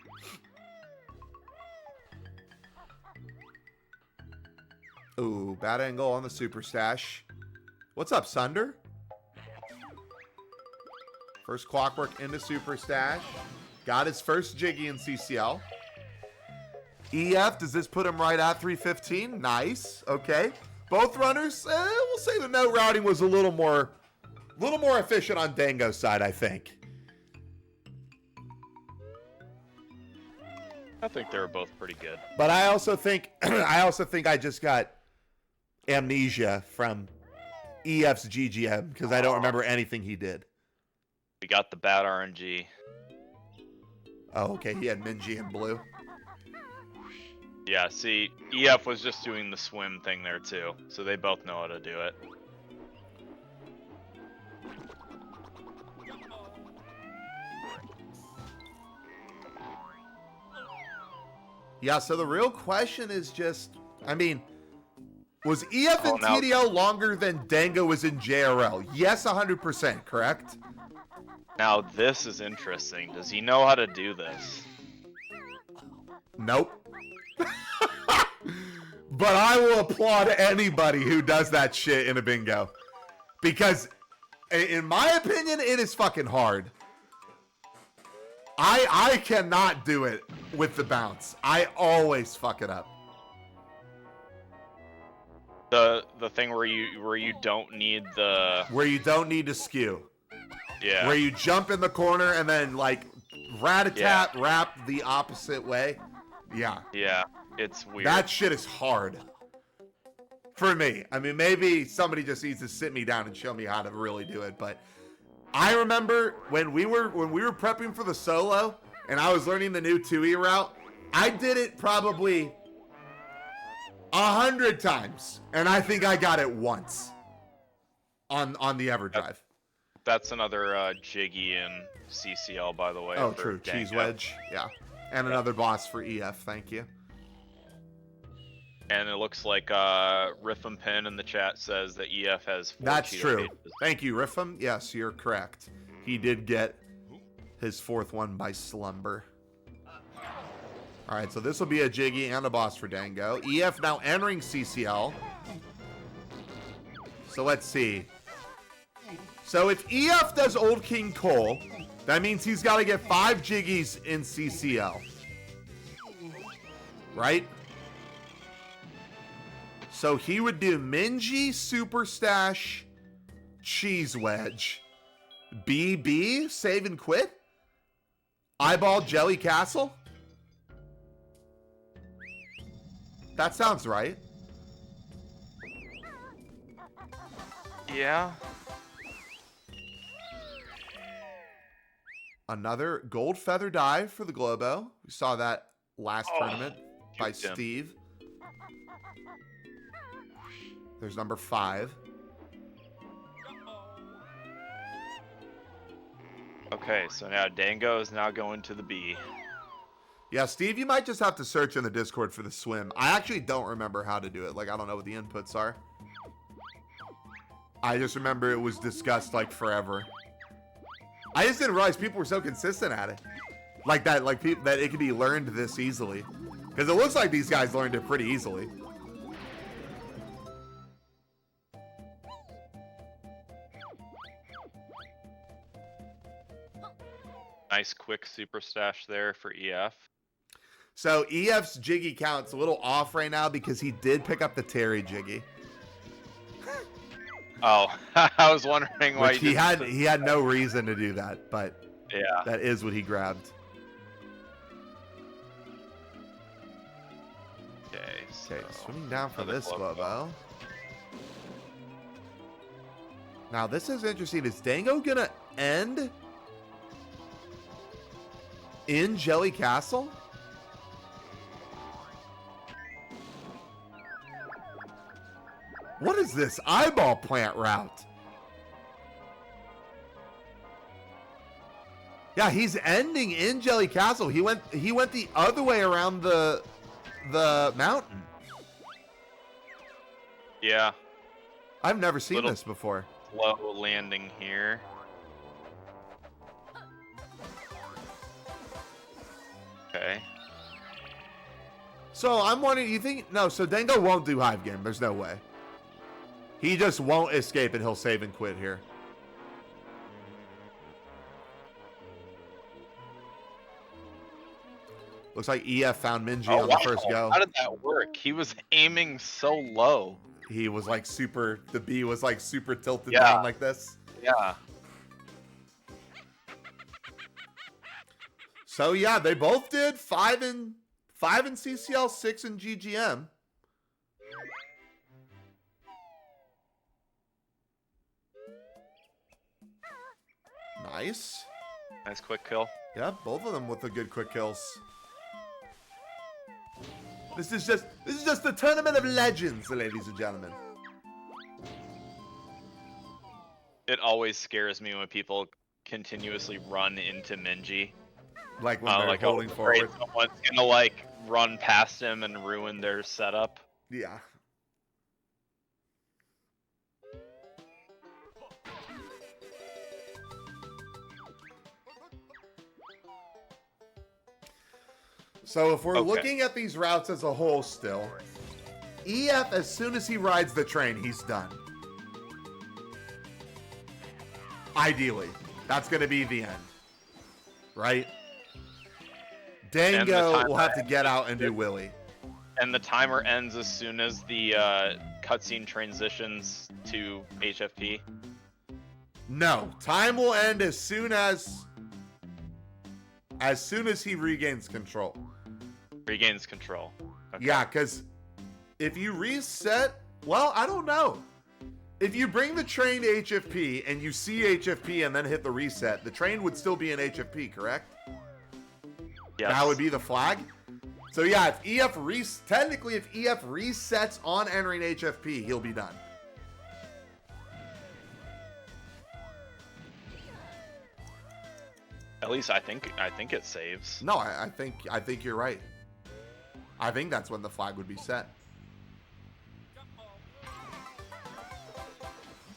Ooh, bad angle on the super stash. What's up, Sunder? First Clockwork into super stash. Got his first Jiggy in CCL. EF, does this put him right at 315? Nice. Okay. Both runners, we'll say the note routing was a little more efficient on Dango's side, I think. I think they were both pretty good. But I also think I just got amnesia from EF's GGM because I don't remember anything he did. We got the bad RNG. Oh, okay. He had Minji in blue. Yeah, see, EF was just doing the swim thing there too, so they both know how to do it. Yeah, so the real question is just, I mean, was EF in TDL longer than Dango was in JRL? Yes, 100%, correct? Now this is interesting. Does he know how to do this? Nope. But I will applaud anybody who does that shit in a bingo. Because, in my opinion, it is fucking hard. I cannot do it with the bounce. I always fuck it up. The thing where you don't need the... Where you don't need to skew. Yeah. Where you jump in the corner and then, like, rat-a-tat, wrap the opposite way. Yeah. Yeah, it's weird. That shit is hard. For me. I mean, maybe somebody just needs to sit me down and show me how to really do it, but I remember when we were prepping for the solo and I was learning the new 2E route, I did it probably 100 times, and I think I got it once on the EverDrive. That's another Jiggy in CCL, by the way. Oh, true. Dango. Cheese Wedge. Yeah. And another boss for EF. Thank you. And it looks like Riffum Pin in the chat says that EF has 4 That's Cheeto true. pages. Thank you, Riffum. Yes, you're correct. He did get his 4th one by Slumber. All right, so this will be a Jiggy and a boss for Dango. EF now entering CCL. So let's see. So if EF does Old King Cole, that means he's got to get 5 Jiggies in CCL. Right? So he would do Minji, Super Stash, Cheese Wedge, BB, Save and Quit, Eyeball, Jelly Castle. That sounds right. Yeah. Another gold feather dive for the Globo. We saw that last tournament by duped him. Steve. There's number 5. Okay, so now Dango is now going to the B. Yeah, Steve, you might just have to search in the Discord for the swim. I actually don't remember how to do it. Like, I don't know what the inputs are. I just remember it was discussed, like, forever. I just didn't realize people were so consistent at it. Like that, like, that it could be learned this easily. Because it looks like these guys learned it pretty easily. Nice quick super stash there for EF. So EF's Jiggy count's a little off right now because he did pick up the Terry Jiggy. Oh, I was wondering why Which he had no reason to do that, but yeah. that is what he grabbed. Okay, Okay, swimming down for another this Globo. Globo. Now this is interesting. Is Dango gonna end in Jelly Castle? What is this eyeball plant route? Yeah, he's ending in Jelly Castle. He went the other way around the mountain. Yeah, I've never seen Little- this before. low landing here. Okay. So I'm wondering, you think no? So Dango won't do Hive Game. There's no way. He just won't escape and he'll save and quit here. Looks like EF found Minji on the first go. How did that work? He was aiming so low. He was like super. The B was like super tilted Yeah. down like this. Yeah. So yeah, they both did 5 in CCL, 6 in GGM. Nice. Nice quick kill. Yeah, both of them with the good quick kills. This is just the tournament of legends, ladies and gentlemen. It always scares me when people continuously run into Minji. Like when they're Like, holding afraid forward. someone's gonna like run past him and ruin their setup. Yeah. So if we're Okay. looking at these routes as a whole still, EF, as soon as he rides the train, he's done. Ideally. That's going to be the end. Right? Dango will have to get out and do Willy. And the timer ends as soon as the cutscene transitions to HFP. No. Time will end as soon as he regains control. Regains control. Okay. Yeah, because if you reset, well, I don't know. If you bring the train to HFP and you see HFP and then hit the reset, the train would still be in HFP, correct? Yes. That would be the flag. So yeah, if EF technically if EF resets on entering HFP, he'll be done. At least I think it saves. No, I think you're right. I think that's when the flag would be set.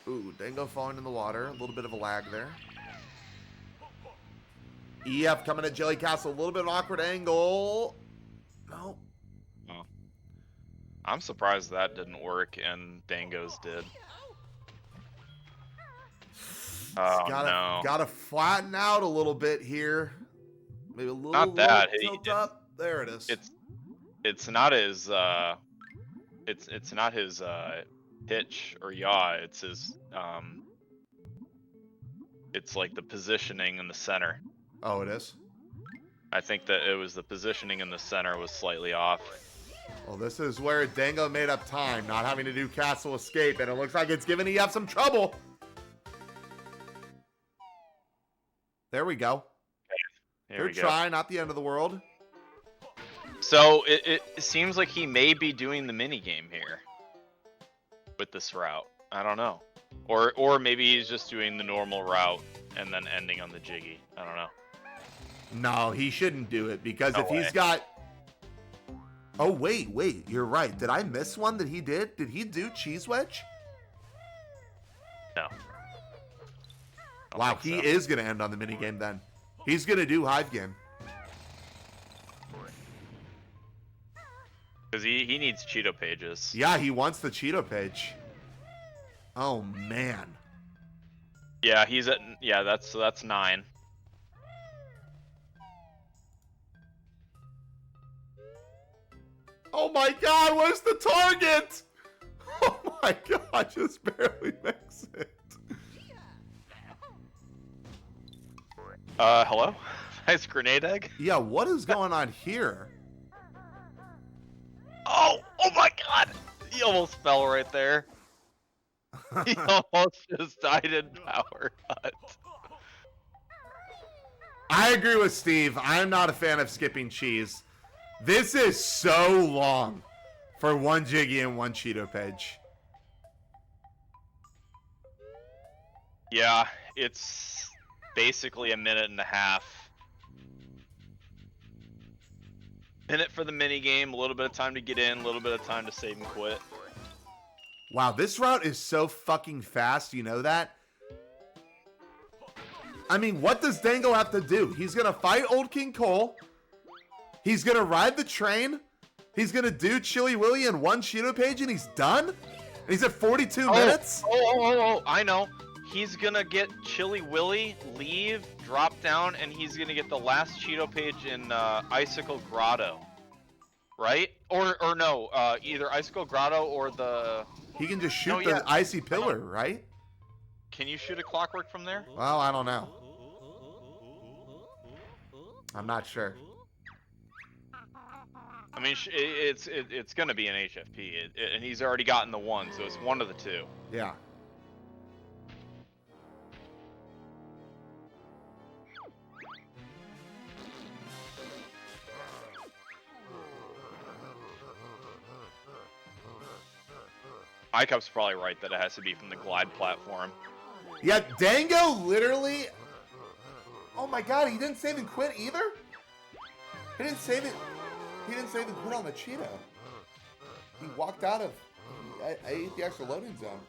Ooh, Dango falling in the water. A little bit of a lag there. EF coming at Jelly Castle. A little bit of an awkward angle. No. Oh. I'm surprised that didn't work and Dango's did. Oh no. Gotta flatten out a little bit here. Maybe a little, Not that. little tilt up. There it is. It's not as it's not his hitch or yaw. It's his it's like the positioning in the center. Oh, it is? I think that it was the positioning in the center was slightly off. Well, this is where Dango made up time, not having to do castle escape, and it looks like it's giving EF some trouble. There we go. Here we Good go. try, not the end of the world. So it seems like he may be doing the mini game here with this route. I don't know, or maybe he's just doing the normal route and then ending on the jiggy. I don't know. No, he shouldn't do it because No if way. he's got. Oh wait, you're right. Did I miss one that he did? Did he do cheese wedge? No. Don't Wow, think he so. is gonna end on the minigame then. He's gonna do hive game. Because he needs Cheeto pages. Yeah, he wants the Cheeto page. Oh man. Yeah, he's at that's 9. Oh my god, where's the target? Oh my god, just barely makes it. Hello? Nice grenade egg. Yeah, what is going on here? Oh my god! He almost fell right there. He almost just died in power cut. I agree with Steve. I'm not a fan of skipping cheese. This is so long for one Jiggy and one Cheeto page. Yeah, it's basically a minute and a half. Minute for the mini game, a little bit of time to get in, a little bit of time to save and quit. Wow, this route is so fucking fast, you know that? I mean, what does Dango have to do? He's gonna fight Old King Cole. He's gonna ride the train. He's gonna do Chili Willy in one Cheeto page and he's done? And he's at 42 minutes? Oh, I know. He's gonna get Chili Willy, leave, drop down, and he's gonna get the last Cheeto page in Icicle Grotto. Right? Or no, either Icicle Grotto or the... He can just shoot No, the yeah. icy pillar, right? Can you shoot a clockwork from there? Well, I don't know. I'm not sure. I mean, it's gonna be an HFP, and he's already gotten the 1, so it's one of the 2. Yeah. iCup's probably right that it has to be from the glide platform. Yeah, Dango literally... Oh my god, he didn't save and quit either? He didn't save it... He didn't save and quit on the Cheeto. He walked out of... I ate the extra loading zone.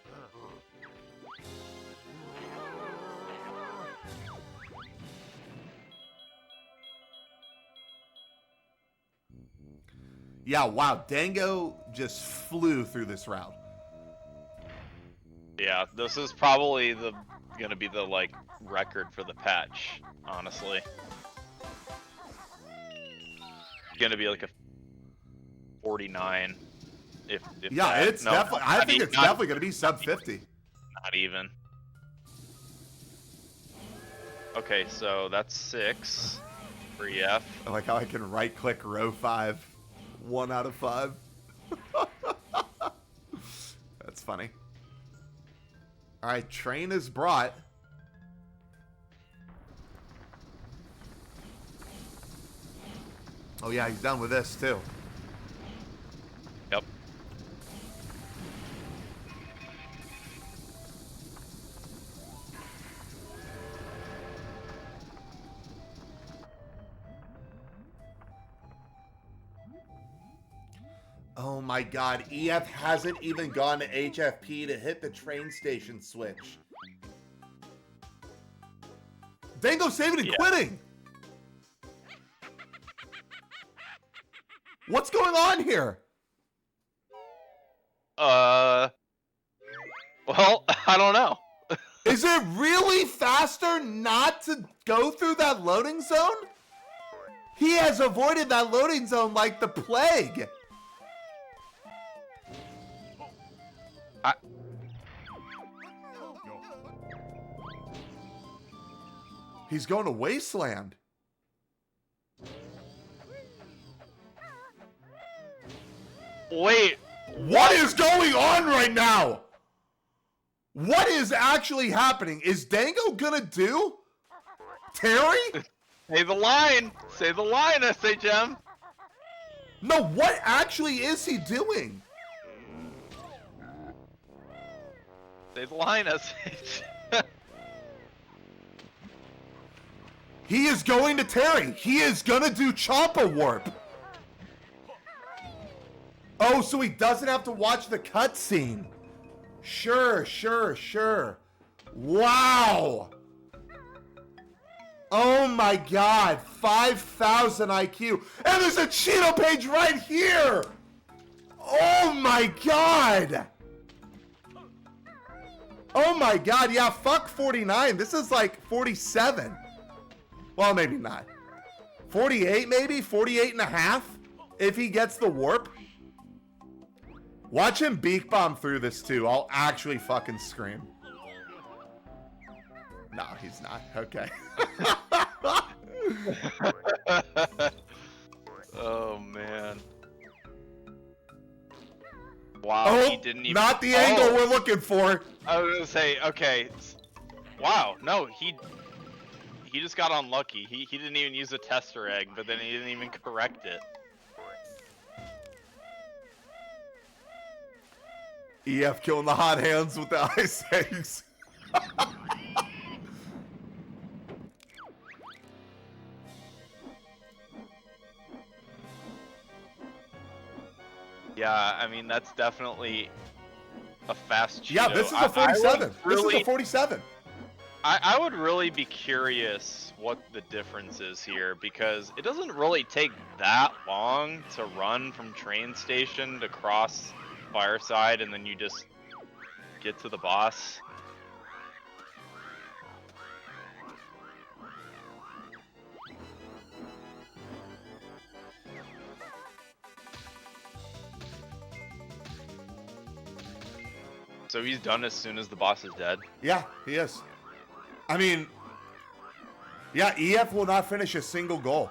Yeah, wow, Dango just flew through this route. Yeah, this is probably gonna be the like record for the patch, honestly. Gonna be like a 49, if Yeah, that. it's No, definitely. I think it's not definitely gonna be sub 50. Not even. Okay, so that's 6 for EF. I like how I can right click row 5. 1 out of 5. That's funny. Alright, train is brought. Oh yeah, he's done with this too. Yep. Oh my god, EF hasn't even gone to HFP to hit the train station switch. Dango saving and Yeah. quitting! What's going on here? Well, I don't know. Is it really faster not to go through that loading zone? He has avoided that loading zone like the plague. He's going to Wasteland. Wait. What is going on right now? What is actually happening? Is Dango gonna do Terry? Say the line. Say the line, SHM. No, what actually is he doing? Say the line, SH. He is going to Terry. He is gonna do Champa Warp. Oh, so he doesn't have to watch the cutscene. Sure. Wow. Oh my god, 5,000 IQ. And there's a Cheeto page right here. Oh my god. Oh my god, yeah, fuck 49. This is like 47. Well, maybe not. 48 maybe? 48 and a half? If he gets the warp? Watch him beak bomb through this too. I'll actually fucking scream. No, he's not. Okay. Oh man. Wow, Oh, he didn't even. not the angle we're looking for. I was gonna say, okay. Wow, no, he just got unlucky. He didn't even use a tester egg, but then he didn't even correct it. EF killing the hot hands with the ice eggs. Yeah, I mean that's definitely a fast Cheeto. Yeah, this is a 47. This is a 47. I would really be curious what the difference is here, because it doesn't really take that long to run from train station to cross Fireside, and then you just get to the boss. So he's done as soon as the boss is dead? Yeah, he is. I mean, yeah, EF will not finish a single goal.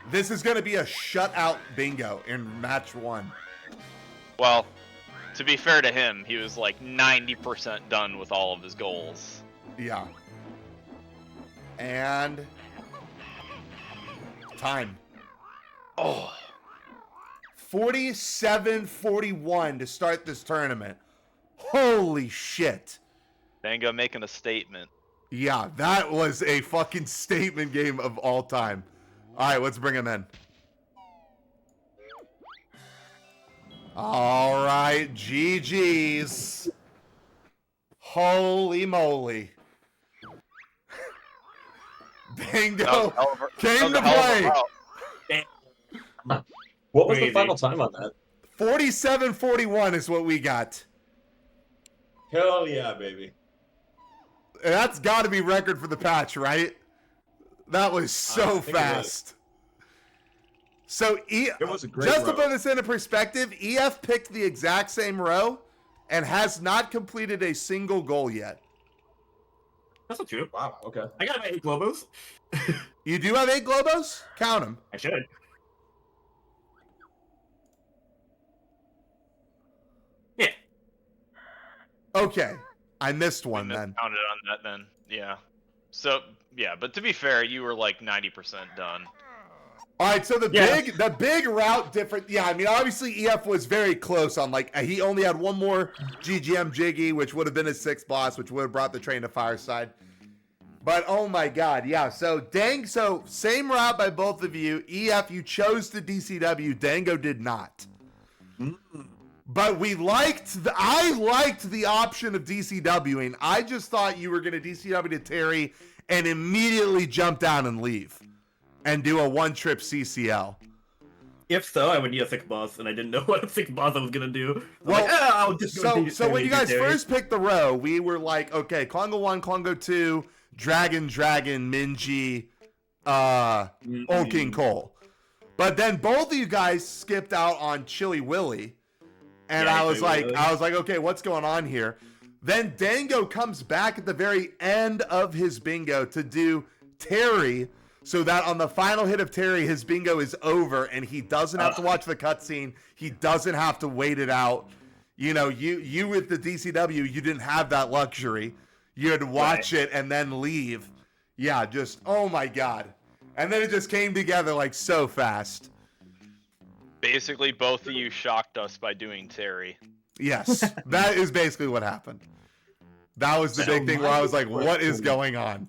This is going to be a shutout bingo in match 1. Well, to be fair to him, he was like 90% done with all of his goals. Yeah. And time. Oh. 47-41 to start this tournament. Holy shit. Dango making a statement. Yeah, that was a fucking statement game of all time. All right, let's bring him in. All right, GG's. Holy moly. Dango came to play. What was Crazy. the final time on that? 47-41 is what we got. Hell yeah, baby. That's got to be record for the patch, right? That was so I think it fast. So It was a great just to row. put this into perspective, EF picked the exact same row and has not completed a single goal yet. That's not true. Wow, okay. I got my 8 Globos. You do have 8 Globos? Count them. I should. Yeah. Okay. I missed one We then. counted on that then. Yeah. So, yeah, but to be fair, you were like 90% done. All right, so the Yeah. big route different. Yeah, I mean, obviously EF was very close on, like, he only had one more GGM Jiggy, which would have been his 6th boss, which would have brought the train to Fireside. But oh my god, yeah. So so same route by both of you. EF, you chose to DCW. Dango did not. But I liked the option of DCWing. I just thought you were going to DCW to Terry and immediately jump down and leave and do a one-trip CCL. If so, I would need a 6th boss, and I didn't know what a 6th boss I was gonna do. Well, I'll just go So when you guys Terry. first picked the row, we were like, okay, Klongo 1, Klongo 2, Dragon, Minji, Old King Cole. But then both of you guys skipped out on Chili Willy. And Yeah, I was really. like, okay, what's going on here? Then Dango comes back at the very end of his bingo to do Terry, so that on the final hit of Terry, his bingo is over and he doesn't have to watch the cutscene. He doesn't have to wait it out. You know, you with the DCW, you didn't have that luxury. You had to watch it and then leave. Yeah, just, oh my God. And then it just came together like so fast. Basically, both of you shocked us by doing Terry. Yes, that is basically what happened. That was the big thing where I was like, what is going on?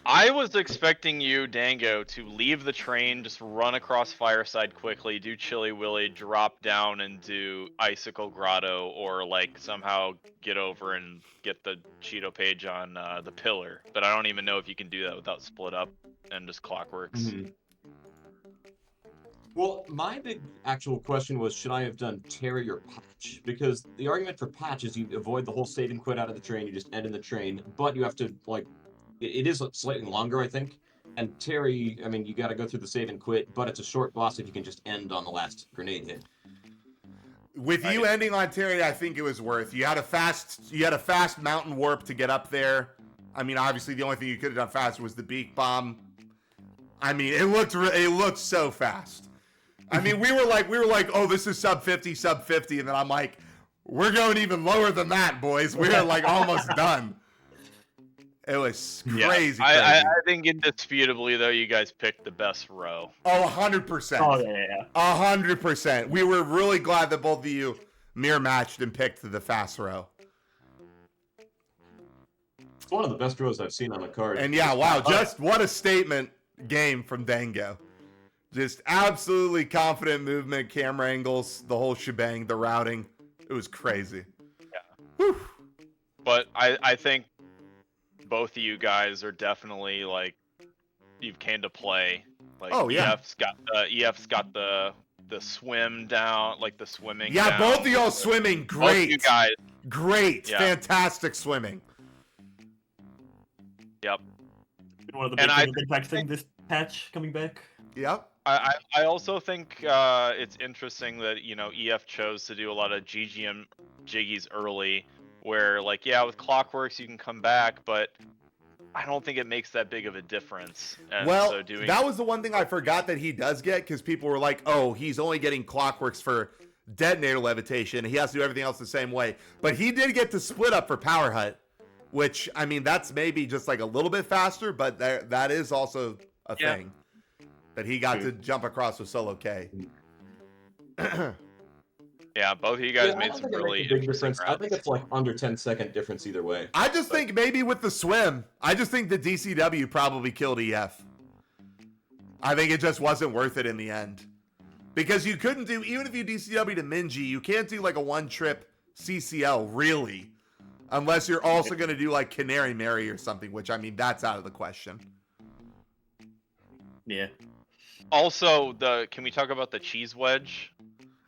I was expecting you, Dango, to leave the train, just run across Fireside quickly, do Chili Willy, drop down and do Icicle Grotto, or like somehow get over and get the Cheeto page on the pillar. But I don't even know if you can do that without split up and just clockworks. Well, my big actual question was, should I have done Terry or Patch? Because the argument for Patch is you avoid the whole save and quit out of the train, you just end in the train, but you have to, like, it is slightly longer, I think. And Terry, I mean, you got to go through the save and quit, but it's a short boss if you can just end on the last grenade hit. With you ending on Terry, I think it was worth. You had a fast mountain warp to get up there. I mean, obviously the only thing you could have done faster was the beak bomb. I mean, it looked so fast. I mean, we were like, oh, this is sub 50, and then I'm like, we're going even lower than that, boys. We're like almost done. It was crazy. I think indisputably, though, you guys picked the best row. Oh, 100%. Oh, yeah. 100%. We were really glad that both of you mirror matched and picked the fast row. It's one of the best rows I've seen on a card. And yeah, wow, just what a statement game from Dango. Just absolutely confident movement, camera angles, the whole shebang, the routing. It was crazy. Yeah. Whew. But I think both of you guys are definitely like you've came to play. Like EF's got the swim down, like the swimming. Yeah, down. both of y'all swimming great. Both you guys. Great, fantastic swimming. Yep. One of the big impacts in this patch coming back. Yep. I also think it's interesting that EF chose to do a lot of GGM jiggies early, where like with Clockworks you can come back, but I don't think it makes that big of a difference. And well, so that was the one thing I forgot that he does get, because people were like, oh, he's only getting Clockworks for detonator levitation. He has to do everything else the same way. But he did get to split up for Power Hut, which, I mean, that's maybe just like a little bit faster, but that is also a thing. That he got to jump across with Solo K. Yeah, both of you guys made some really big difference. I think it's like under 10-second difference either way. I just think maybe with the swim, I just think the DCW probably killed EF. I think it just wasn't worth it in the end. Because you couldn't do, even if you DCW to Minji, you can't do like a one-trip CCL, really. Unless you're also going to do like Canary Mary or something, which, I mean, that's out of the question. Yeah. Also, can we talk about the cheese wedge?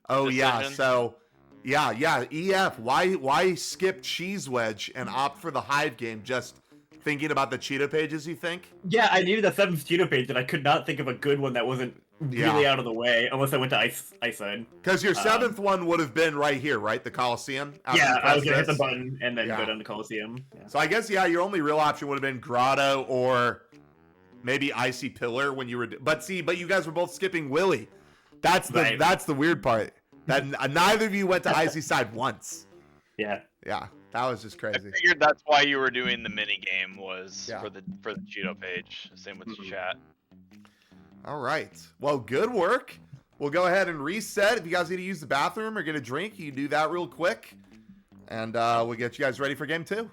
Oh decision? yeah, so EF, why skip cheese wedge and opt for the Hive game? Just thinking about the Cheeto pages, you think? Yeah, I needed a 7th Cheeto page, and I could not think of a good one that wasn't really out of the way, unless I went to Ice Side. Because your 7th one would have been right here, right? The Coliseum? Yeah, I was going to hit the button and then go down to Coliseum. Yeah. So I guess, your only real option would have been Grotto or maybe Icy Pillar when you were... But you guys were both skipping Willy. That's the weird part. That neither of you went to Icy Side once. Yeah. Yeah, that was just crazy. I figured that's why you were doing the mini game was for the Cheeto page. Same with the chat. All right. Well, good work. We'll go ahead and reset. If you guys need to use the bathroom or get a drink, you can do that real quick. And we'll get you guys ready for game 2.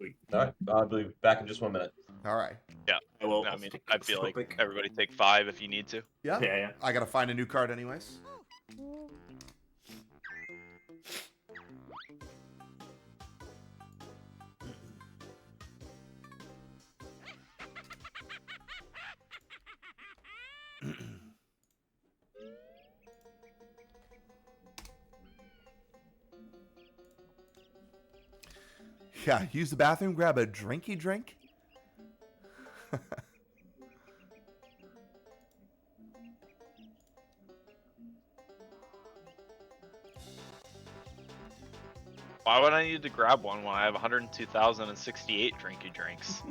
All right. I'll be back in just 1 minute. All right. Yeah. Well, I mean, I feel like everybody take 5 if you need to. Yeah. I got to find a new card anyways. Yeah, use the bathroom, grab a drinky drink. Why would I need to grab one when I have 102,068 drinky drinks?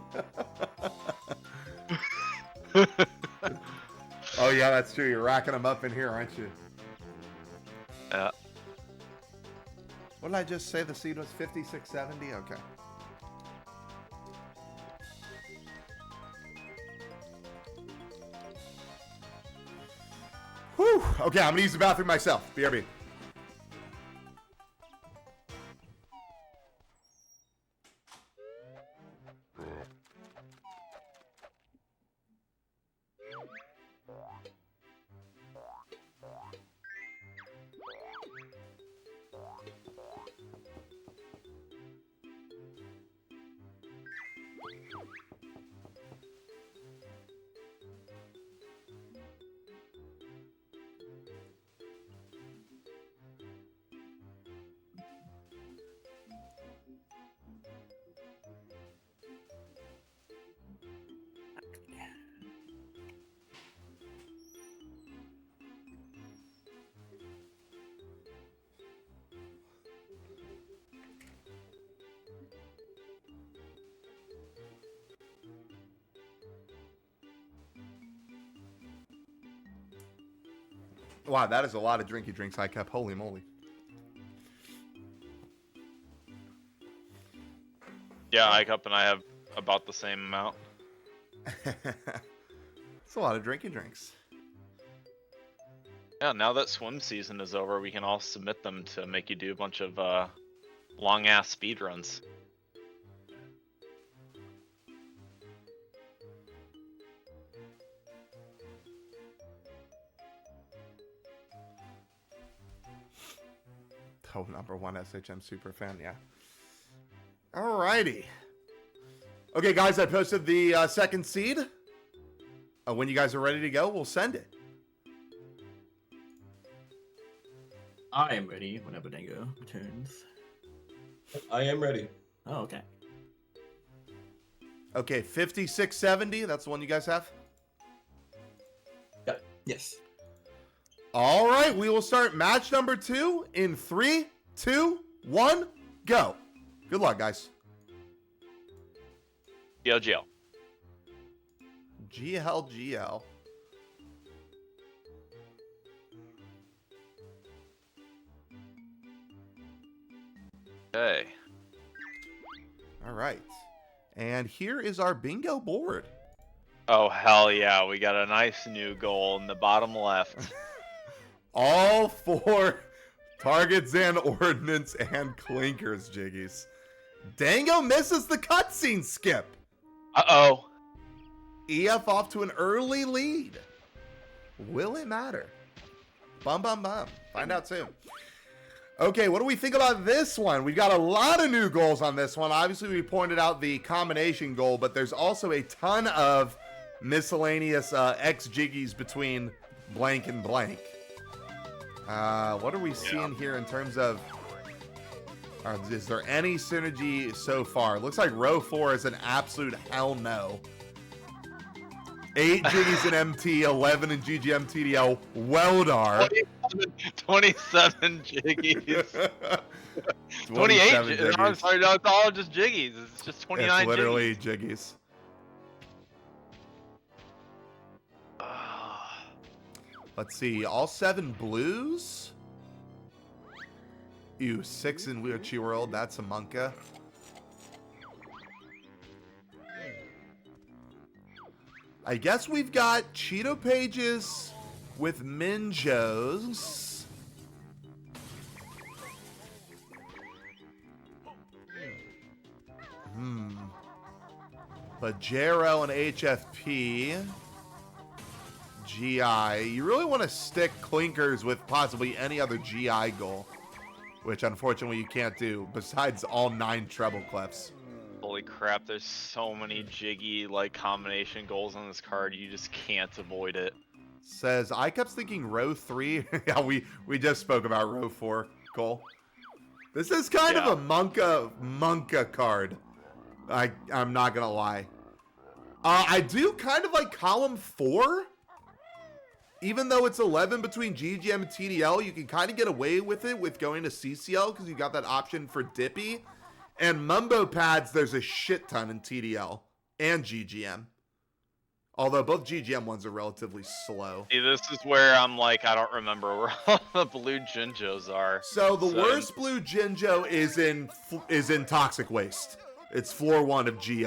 Oh yeah, that's true. You're racking them up in here, aren't you? Yeah. What did I just say? The seed was 5670. Okay. Whew. Okay, I'm gonna use the bathroom myself. BRB. Wow, that is a lot of drinky drinks I kept. Holy moly. Yeah, Ikup and I have about the same amount. It's a lot of drinky drinks. Yeah, now that swim season is over, we can all submit them to make you do a bunch of long-ass speed runs. Oh, #1 SHM super fan, yeah. Alrighty. Okay, guys, I posted the second seed. When you guys are ready to go, we'll send it. I am ready whenever Dango returns. I am ready. Oh, okay. Okay, 5670. That's the one you guys have? Yep. Yes. All right, we will start match number 2 in 3, 2, 1, go. Good luck, guys. GL. GL. Okay. All right. And here is our bingo board. Oh, hell yeah. We got a nice new goal in the bottom left. All 4 targets and ordnance and clinkers, Jiggies. Dango misses the cutscene skip. Uh-oh. EF off to an early lead. Will it matter? Bum. Find out soon. Okay, what do we think about this one? We've got a lot of new goals on this one. Obviously, we pointed out the combination goal, but there's also a ton of miscellaneous X Jiggies between blank and blank. What are we seeing here in terms of... is there any synergy so far? Looks like row 4 is an absolute hell no. 8 Jiggies in MT, 11 in GGM TDL. Weldar. 27 Jiggies. 28 Jiggies. I'm sorry, no, it's all just Jiggies. It's just 29 It's literally Jiggies. Jiggies. Let's see, all 7 blues. Ew, 6 in Wheelchair World. That's a Monka. I guess we've got Cheeto pages with Minjos. Pajero and HFP. GI. You really want to stick clinkers with possibly any other GI goal, which unfortunately you can't do besides all 9 treble clefs. Holy crap, there's so many Jiggy like combination goals on this card, you just can't avoid it. Says, I kept thinking row 3. Yeah, we just spoke about row 4, Cole. This is kind of a Monka card. I'm not gonna lie. I do kind of like column 4. even though it's 11 between GGM and TDL, you can kind of get away with it with going to CCL because you got that option for Dippy. And Mumbo pads, there's a shit ton in TDL and GGM. Although both GGM ones are relatively slow. See, this is where I'm like, I don't remember where all the blue Jinjos are. So the worst blue Jinjo is in Toxic Waste. It's floor 1 of GI.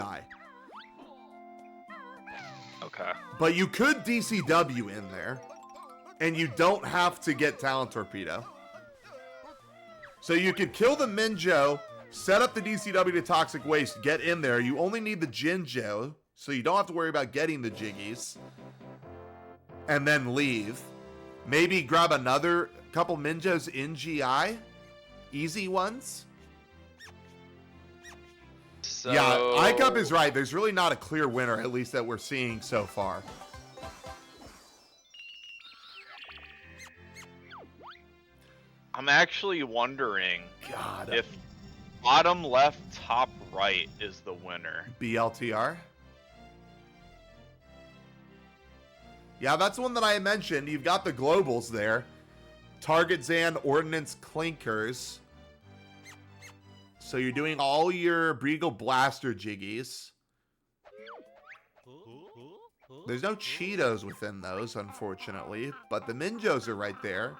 Okay. But you could DCW in there, and you don't have to get Talent Torpedo. So you could kill the Minjo, set up the DCW to Toxic Waste, get in there. You only need the Jinjo, so you don't have to worry about getting the Jiggies. And then leave. Maybe grab another couple Minjos in GI. Easy ones. So... Yeah, iCup is right. There's really not a clear winner, at least that we're seeing so far. I'm actually wondering God. if bottom left, top right is the winner. BLTR? Yeah, that's one that I mentioned. You've got the globals there. Target Zan, Ordnance, Clinkers. So you're doing all your Breagle Blaster Jiggies. There's no Cheetos within those, unfortunately. But the Minjos are right there.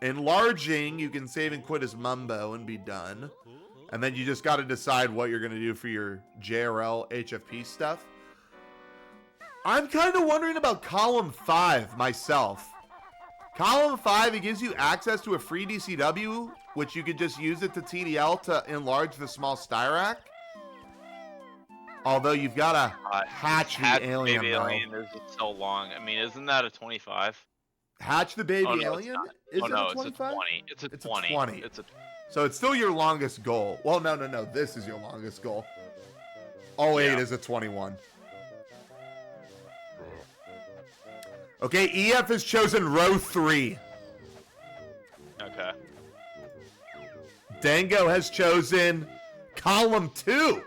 Enlarging, you can save and quit as Mumbo and be done. And then you just got to decide what you're going to do for your JRL HFP stuff. I'm kind of wondering about Column 5 myself. Column 5, it gives you access to a free DCW, which you could just use it to TDL to enlarge the small Styrac. Although you've got to hatch the alien, baby though. alien is so long. I mean, isn't that a 25? Hatch the baby Oh, no, alien? It's Is no, it a 25? it's a 20. It's a 20. It's a So it's still your longest goal. Well, no. This is your longest goal. All 8 is a 21. Okay, EF has chosen row 3. Okay. Dango has chosen column 2.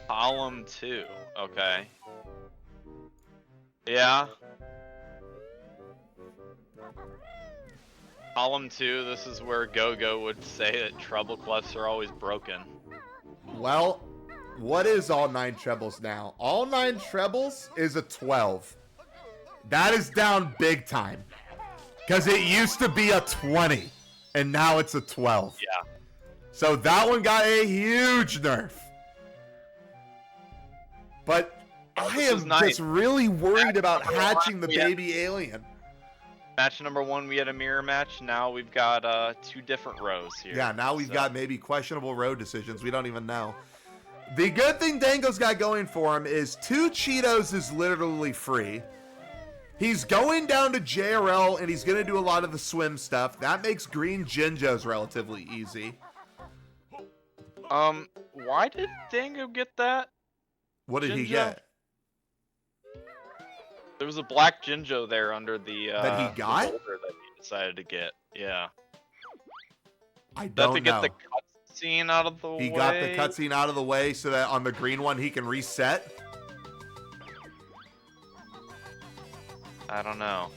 Column 2. Okay. Yeah. Column 2, this is where Go-Go would say that treble clefs are always broken. Well, what is all 9 trebles now? All 9 trebles is a 12. That is down big time. Because it used to be a 20. And now it's a 12. Yeah. So that one got a huge nerf. But I am just really worried about hatching the baby alien. Match number 1, we had a mirror match. Now we've got 2 different rows here. Yeah, now we've got maybe questionable road decisions. We don't even know. The good thing Dango's got going for him is 2 Cheetos is literally free. He's going down to JRL, and he's going to do a lot of the swim stuff. That makes green Jinjos relatively easy. Why did Dango get that? What did he Jinjo? get? There was a black Jinjo there under the That he got? the boulder that he decided to get. Yeah. I That don't to get know. the cutscene out of the way. He got the cutscene out of the way so that on the green one he can reset. I don't know.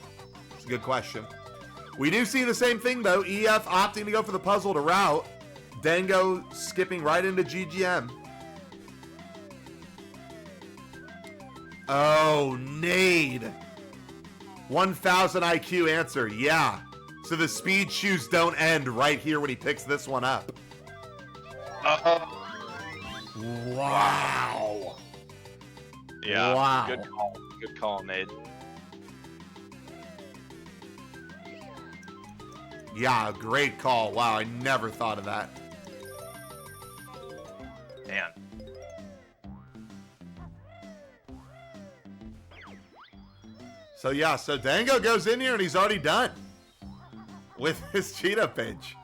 It's a good question. We do see the same thing though. EF opting to go for the puzzle to route. Dango skipping right into GGM. Oh, Nade. 1000 IQ answer. Yeah. So the speed shoes don't end right here when he picks this one up. Wow. Yeah. Wow. Good call. Good call, Nate. Yeah, great call. Wow, I never thought of that. Man. So yeah, so Dango goes in here and he's already done with his Cheetah page.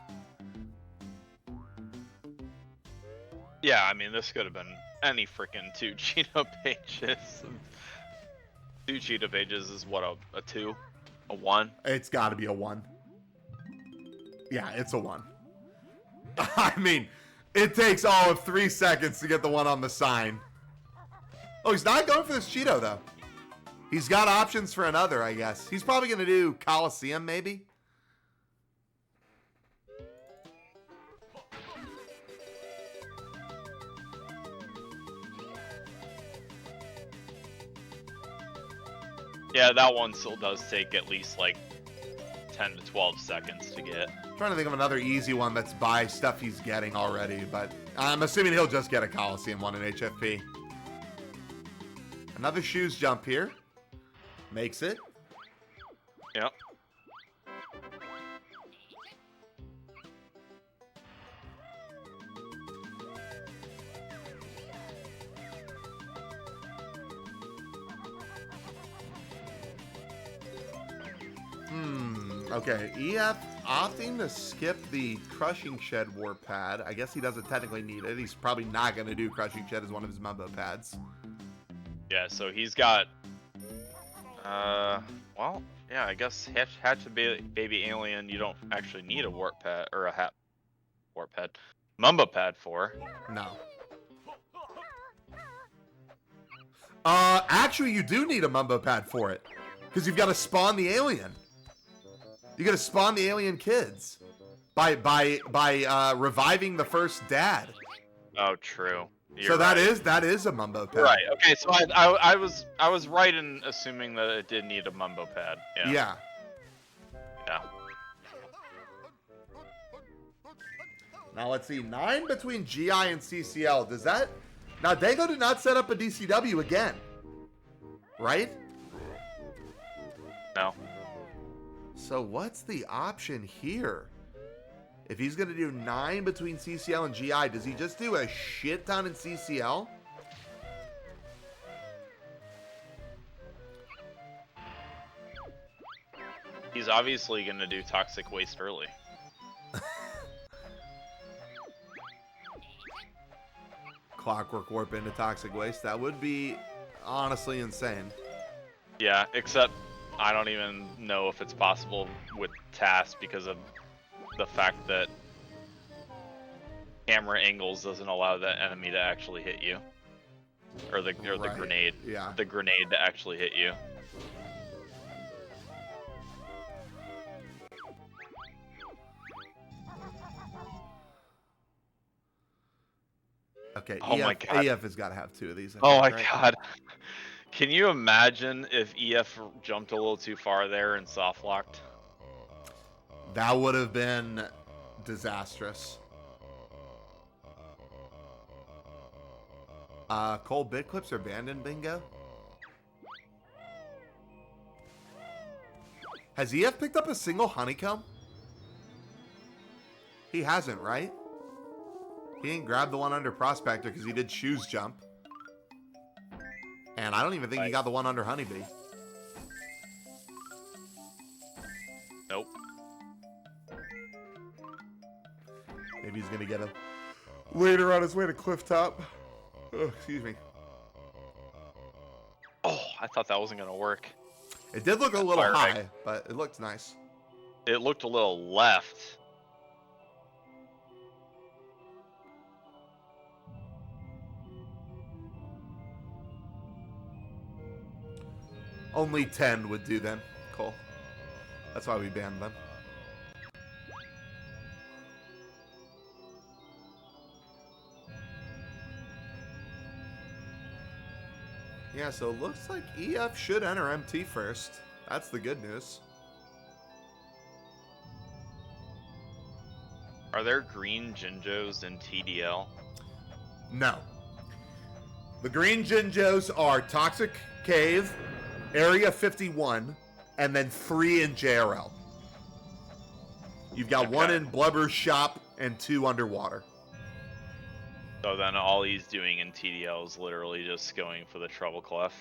Yeah, I mean, this could have been any freaking 2 Cheetah pages. 2 Cheetah pages is what, a 2? A 1? It's got to be a 1. Yeah, it's a 1. I mean, it takes all of 3 seconds to get the one on the sign. Oh, he's not going for this Cheeto, though. He's got options for another, I guess. He's probably going to do Coliseum, maybe. Yeah, that one still does take at least like 10 to 12 seconds to get. I'm trying to think of another easy one that's by stuff he's getting already, but I'm assuming he'll just get a Coliseum one in HFP. Another shoes jump here. Makes it. Yep. Okay, EF opting to skip the Crushing Shed Warp Pad. I guess he doesn't technically need it. He's probably not going to do Crushing Shed as one of his Mumbo pads. Yeah, so he's got, well, yeah, I guess Hatch the Baby Alien, you don't actually need a warp pad, or a warp pad, Mumbo pad for. No. Actually, you do need a Mumbo pad for it, because you've got to spawn the alien. You got to spawn the alien kids by reviving the first dad. Oh, true. So that is a Mumbo pad. Right. Okay. So I was right in assuming that it did need a Mumbo pad. Yeah. Yeah. Yeah. Now let's see. 9 between GI and CCL. Does that? Now Dango did not set up a DCW again, right? No. So what's the option here? If he's going to do 9 between CCL and GI, does he just do a shit ton in CCL? He's obviously going to do Toxic Waste early. Clockwork Warp into Toxic Waste. That would be honestly insane. Yeah, except I don't even know if it's possible with TAS because of the fact that camera angles doesn't allow that enemy to actually hit you, or the grenade. Yeah. The grenade to actually hit you. Okay. Oh my God. EF has got to have 2 of these. Oh my God. Can you imagine if EF jumped a little too far there and soft locked? That would have been disastrous. Cole bit clips are banned in bingo. Has EF picked up a single honeycomb? He hasn't, right? He didn't grab the one under Prospector because he did shoes jump. And I don't even think he got the one under Honeybee. Nope. Maybe he's going to get him later on his way to Clifftop. Oh, excuse me. Oh, I thought that wasn't going to work. It did look a little Fire high, ring. but it looked nice. It looked a little left. Only 10 would do them, Cole. That's why we banned them. Yeah, so it looks like EF should enter MT first. That's the good news. Are there green Jinjos in TDL? No. The green Jinjos are Toxic Cave, Area 51, and then 3 in JRL. You've got Okay. 1 in Blubber's shop and 2 underwater. So then all he's doing in TDL is literally just going for the treble clef.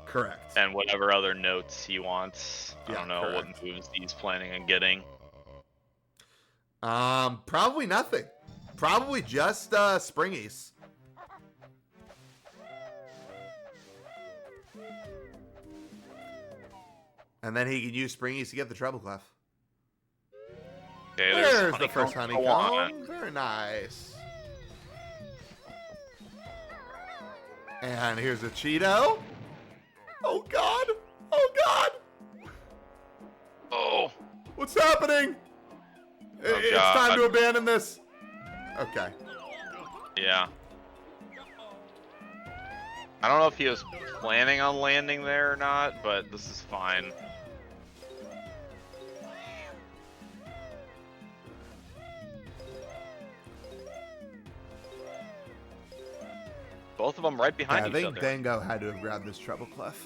Correct. And whatever other notes he wants. I Yeah, don't know correct. what moves he's planning on getting. Probably nothing. Probably just Springies. And then he can use Springies to get the treble clef. Okay, There's the first honeycomb. Go on. honeycomb. Very nice. And here's a Cheeto. Oh God! Oh God! Oh. What's happening? It's time to abandon this. Okay. Yeah. I don't know if he was planning on landing there or not, but this is fine. Both of them right behind each other. I think Dango had to have grabbed this treble clef.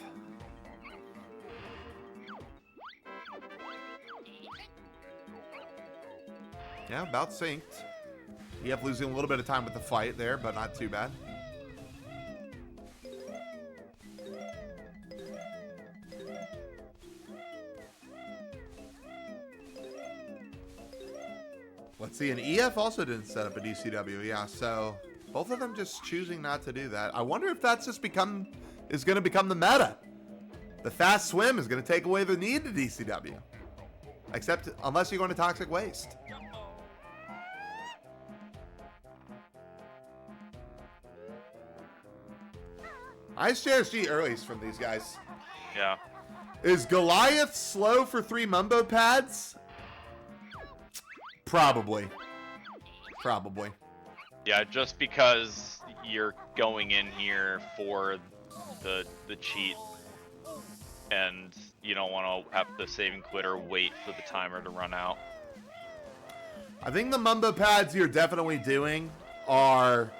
Yeah, about synced. EF losing a little bit of time with the fight there, but not too bad. Let's see, and EF also didn't set up a DCW, yeah, so both of them just choosing not to do that. I wonder if that's just going to become the meta. The fast swim is going to take away the need to DCW. Except unless you're going to toxic waste. Nice JSG earlies from these guys. Yeah. Is Goliath slow for 3 Mumbo pads? Probably. Probably. Yeah, just because you're going in here for the cheat, and you don't want to have to save and quit or wait for the timer to run out. I think the Mumbo pads you're definitely doing are...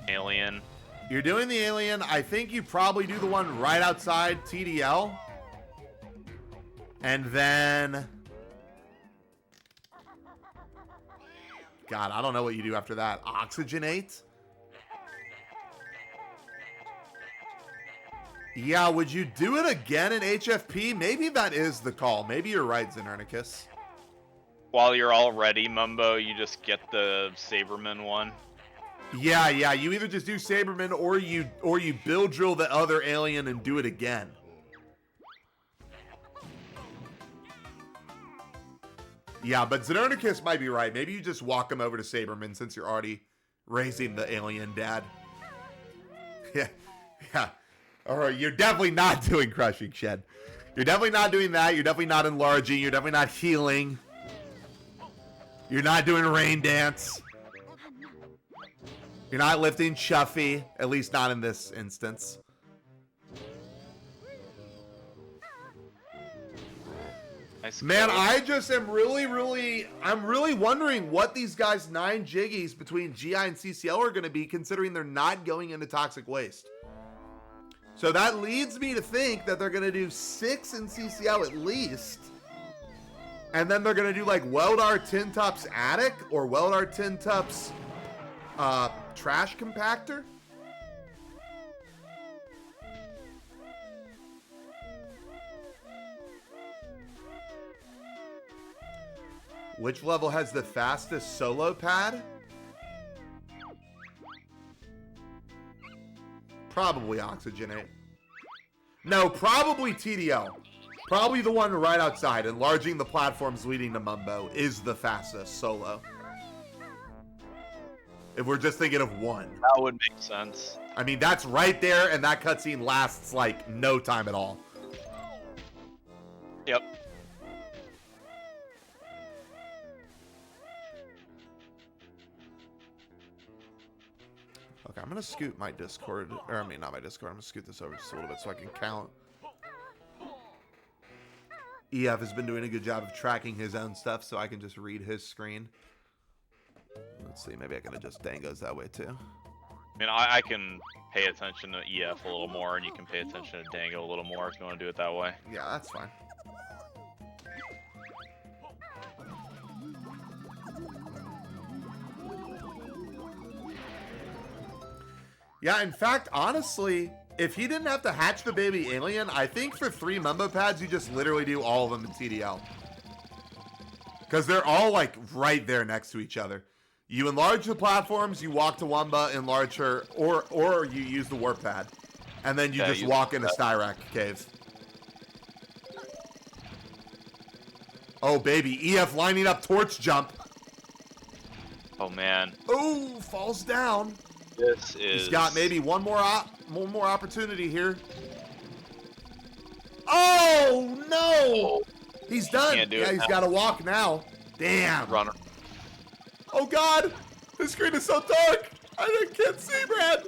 Alien. You're doing the alien. I think you probably do the one right outside TDL. And then... God, I don't know what you do after that. Oxygenate? Yeah, would you do it again in HFP? Maybe that is the call. Maybe you're right, Xenernicus. While you're already Mumbo, you just get the Saberman one. Yeah, you either just do Saberman or you build drill the other alien and do it again. Yeah, but Xenernicus might be right. Maybe you just walk him over to Saberman since you're already raising the alien dad. Yeah. All right, you're definitely not doing Crushing Shed. You're definitely not doing that. You're definitely not enlarging. You're definitely not healing. You're not doing Rain Dance. You're not lifting Chuffy, at least not in this instance. Man, I just am I'm really wondering what these guys' 9 jiggies between GI and CCL are going to be, considering they're not going into Toxic Waste. So that leads me to think that they're going to do 6 in CCL at least. And then they're going to do like Weldar Tin Tup's Attic or Weldar Tin Tup's Trash Compactor. Which level has the fastest solo pad? Probably Oxygenate. No, probably TDL. Probably the one right outside. Enlarging the platforms leading to Mumbo is the fastest solo. If we're just thinking of one. That would make sense. I mean, that's right there, and that cutscene lasts like no time at all. Yep. Okay, I'm gonna scoot my Discord, or I mean not my Discord, I'm gonna scoot this over just a little bit so I can count. EF has been doing a good job of tracking his own stuff so I can just read his screen. Let's see, maybe I can adjust Dango's that way too. I mean, I can pay attention to EF a little more, and you can pay attention to Dango a little more if you want to do it that way. Yeah, that's fine. Yeah, in fact, honestly, if he didn't have to hatch the baby alien, I think for 3 Mumbo pads, you just literally do all of them in TDL. Because they're all, like, right there next to each other. You enlarge the platforms, you walk to Wumba, enlarge her, or you use the warp pad. And then you just walk into Styrak Cave. Oh, baby. EF lining up torch jump. Oh, man. Oh, falls down. This is... He's got maybe one more one more opportunity here. Oh no! He's done. Can't do Yeah, it he's now. got to walk now. Damn. Runner. Oh god, the screen is so dark. I can't see, Brad.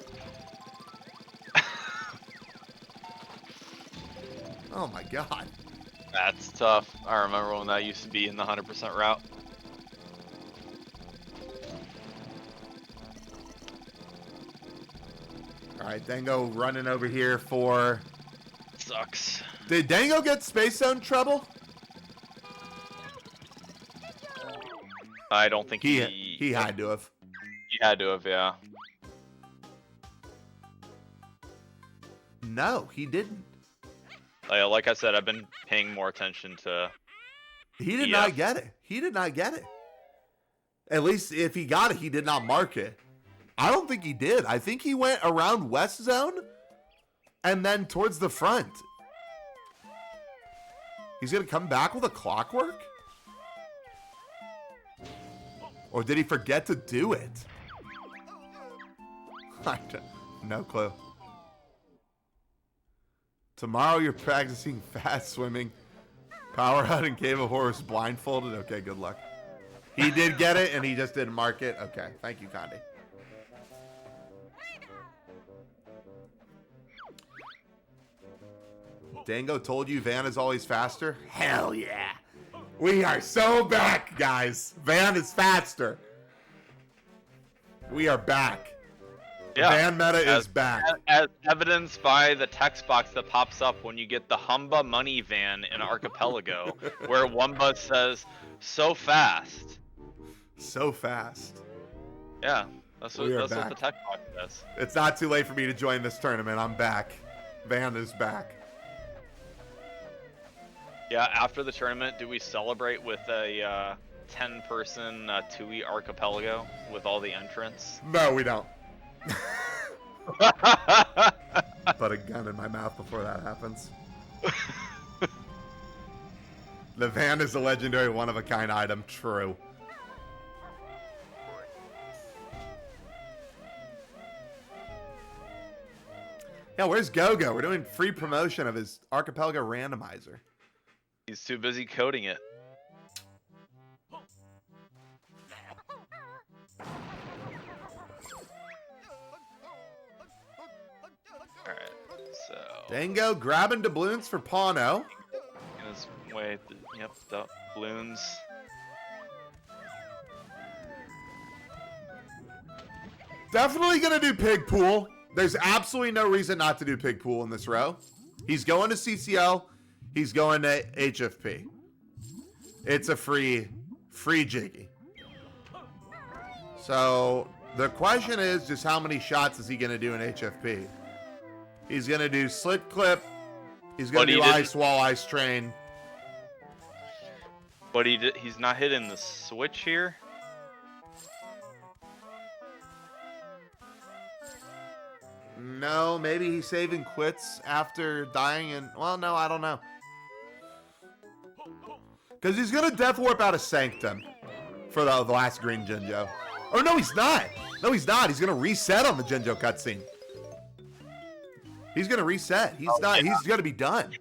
Oh my god. That's tough. I remember when that used to be in the 100% route. All right, Dango running over here for. Sucks. Did Dango get Space Zone trouble? I don't think He he had to have. He had to have, yeah. No, he didn't. Like I said, I've been paying more attention to. He did Yeah. not get it. He did not get it. At least if he got it, he did not mark it. I don't think he did. I think he went around West Zone and then towards the front. He's going to come back with a clockwork? Or did he forget to do it? No clue. Tomorrow you're practicing fast swimming. Power Hut and Cave of Horrors blindfolded. Okay, good luck. He did get it and he just didn't mark it. Okay, thank you, Condi. Dango told you Van is always faster? Hell yeah. We are so back, guys. Van is faster. We are back. Yeah. Van meta is back. As evidenced by the text box that pops up when you get the Humba Money Van in Archipelago, where Wumba says, "So fast." So fast. Yeah, that's what We are the back. text box says. It's not too late for me to join this tournament. I'm back. Van is back. Yeah, after the tournament, do we celebrate with a 10-person TUI Archipelago with all the entrants? No, we don't. Put a gun in my mouth before that happens. The van is a legendary one-of-a-kind item. True. Yeah, where's Gogo? We're doing free promotion of his Archipelago randomizer. He's too busy coding it. Alright, so... Dango grabbing doubloons for Pano. In his way, yep, the balloons. Definitely gonna do pig pool. There's absolutely no reason not to do pig pool in this row. He's going to CCL. He's going to HFP. It's a free jiggy. So the question is just how many shots is he gonna do in HFP? He's gonna do slit clip. He's gonna do ice wall, ice train. But he's not hitting the switch here. No, maybe he's saving quits after dying and... Well, no, I don't know. Because he's going to Death Warp out of Sanctum for the last green Jinjo. Or no, he's not. No, he's not. He's going to reset on the Jinjo cutscene. He's going to reset. He's not. Yeah. He's going to be done.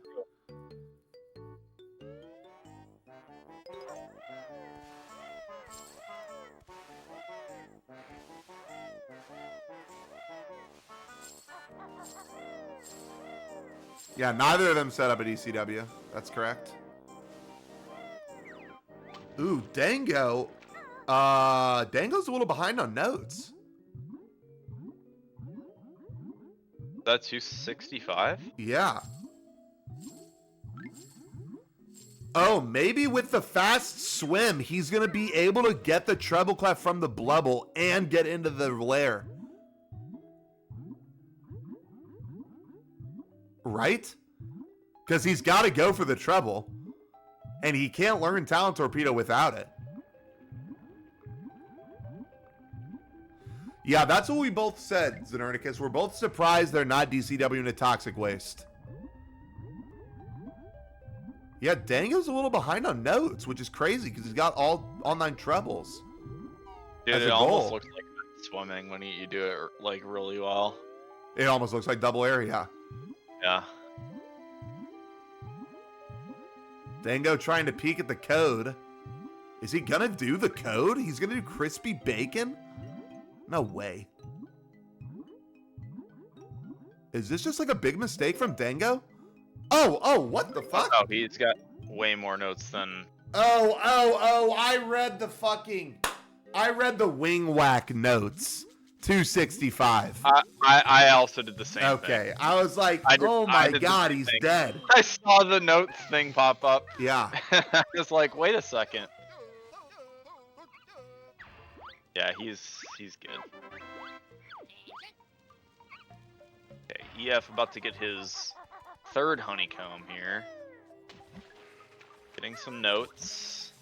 Yeah, neither of them set up at ECW. That's correct. Ooh, Dango. Dango's a little behind on notes. That's 265? Yeah. Oh, maybe with the fast swim, he's going to be able to get the treble clef from the blubble and get into the lair. Right? Because he's got to go for the treble. And he can't learn Talent Torpedo without it. Yeah, that's what we both said, Xenernicus. We're both surprised they're not DCW a Toxic Waste. Yeah, Dango's a little behind on notes, which is crazy because he's got all 9 trebles. Dude, it almost looks like swimming when you do it like really well. It almost looks like double area. Yeah. Dango trying to peek at the code. Is he gonna do the code? He's gonna do crispy bacon? No way. Is this just like a big mistake from Dango? Oh, what the fuck? Oh, he's got way more notes than... Oh, I read the wing whack notes. 265. I also did the same thing. Okay, I was like, oh my god, he's dead. I saw the notes thing pop up. Yeah. I was like, wait a second. Yeah, he's good. Okay, EF about to get his third honeycomb here. Getting some notes.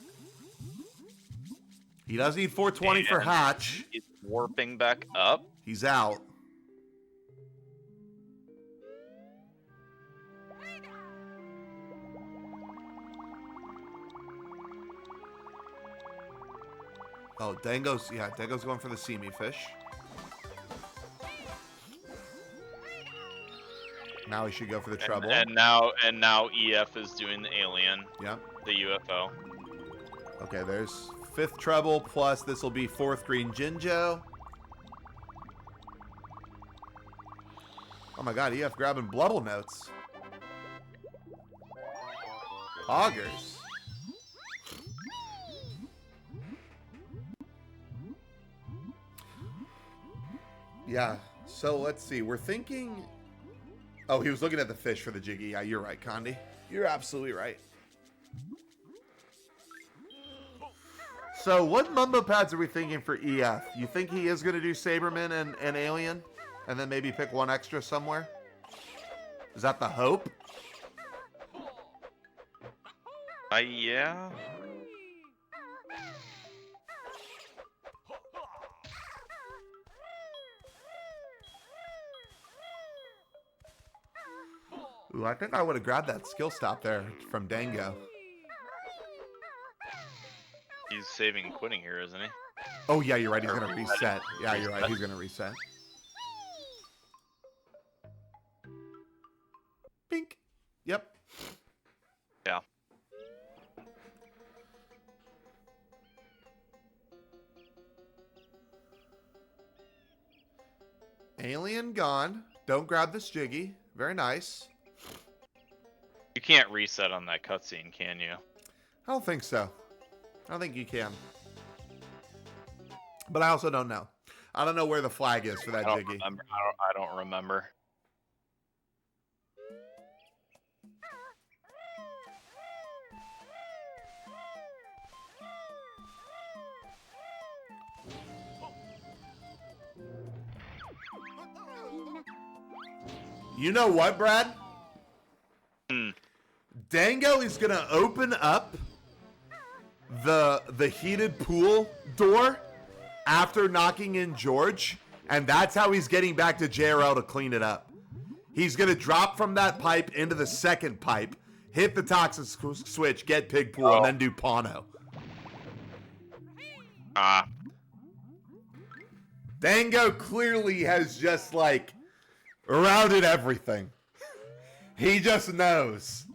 He does need 420 for hatch. He's warping back up. He's out. Oh, Dango's going for the seamy fish. Now he should go for the treble. And now EF is doing the alien. Yep. The UFO. Okay, there's 5th treble plus this will be 4th green Jinjo. Oh my god, EF grabbing blubble notes. Augers. Yeah, so let's see. We're thinking... Oh, he was looking at the fish for the jiggy. Yeah, you're right, Condi. You're absolutely right. So what mumbo pads are we thinking for EF? You think he is going to do Saberman and Alien? And then maybe pick one extra somewhere? Is that the hope? Yeah. Ooh, I think I would have grabbed that skill stop there from Dango. He's saving and quitting here, isn't he? Oh, yeah, you're right. He's going to reset. Yeah, you're right. He's going to reset. Bink. Yep. Yeah. Alien gone. Don't grab this jiggy. Very nice. You can't reset on that cutscene, can you? I don't think so. I don't think you can. But I also don't know. I don't know where the flag is for that jiggy. I don't remember. You know what, Brad? Dango is going to open up the heated pool door after knocking in George, and that's how he's getting back to JRL to clean it up. He's going to drop from that pipe into the second pipe, hit the toxic switch, get pig pool, and then do Pano. Dango clearly has just, like, routed everything. He just knows.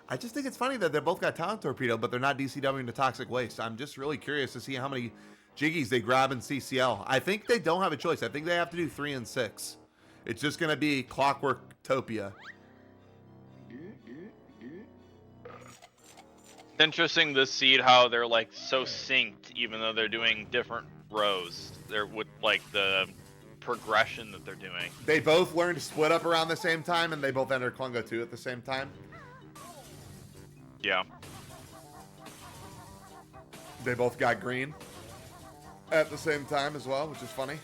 I just think it's funny that they both got Talent Torpedo, but they're not DCWing to Toxic Waste. I'm just really curious to see how many jiggies they grab in CCL. I think they don't have a choice. I think they have to do 3 and 6. It's just going to be Clockwork Topia. It's interesting to see how they're like so synced, even though they're doing different rows. They're with like the progression that they're doing. They both learned to split up around the same time, and they both entered Klungo 2 at the same time. Yeah. They both got green at the same time as well, which is funny.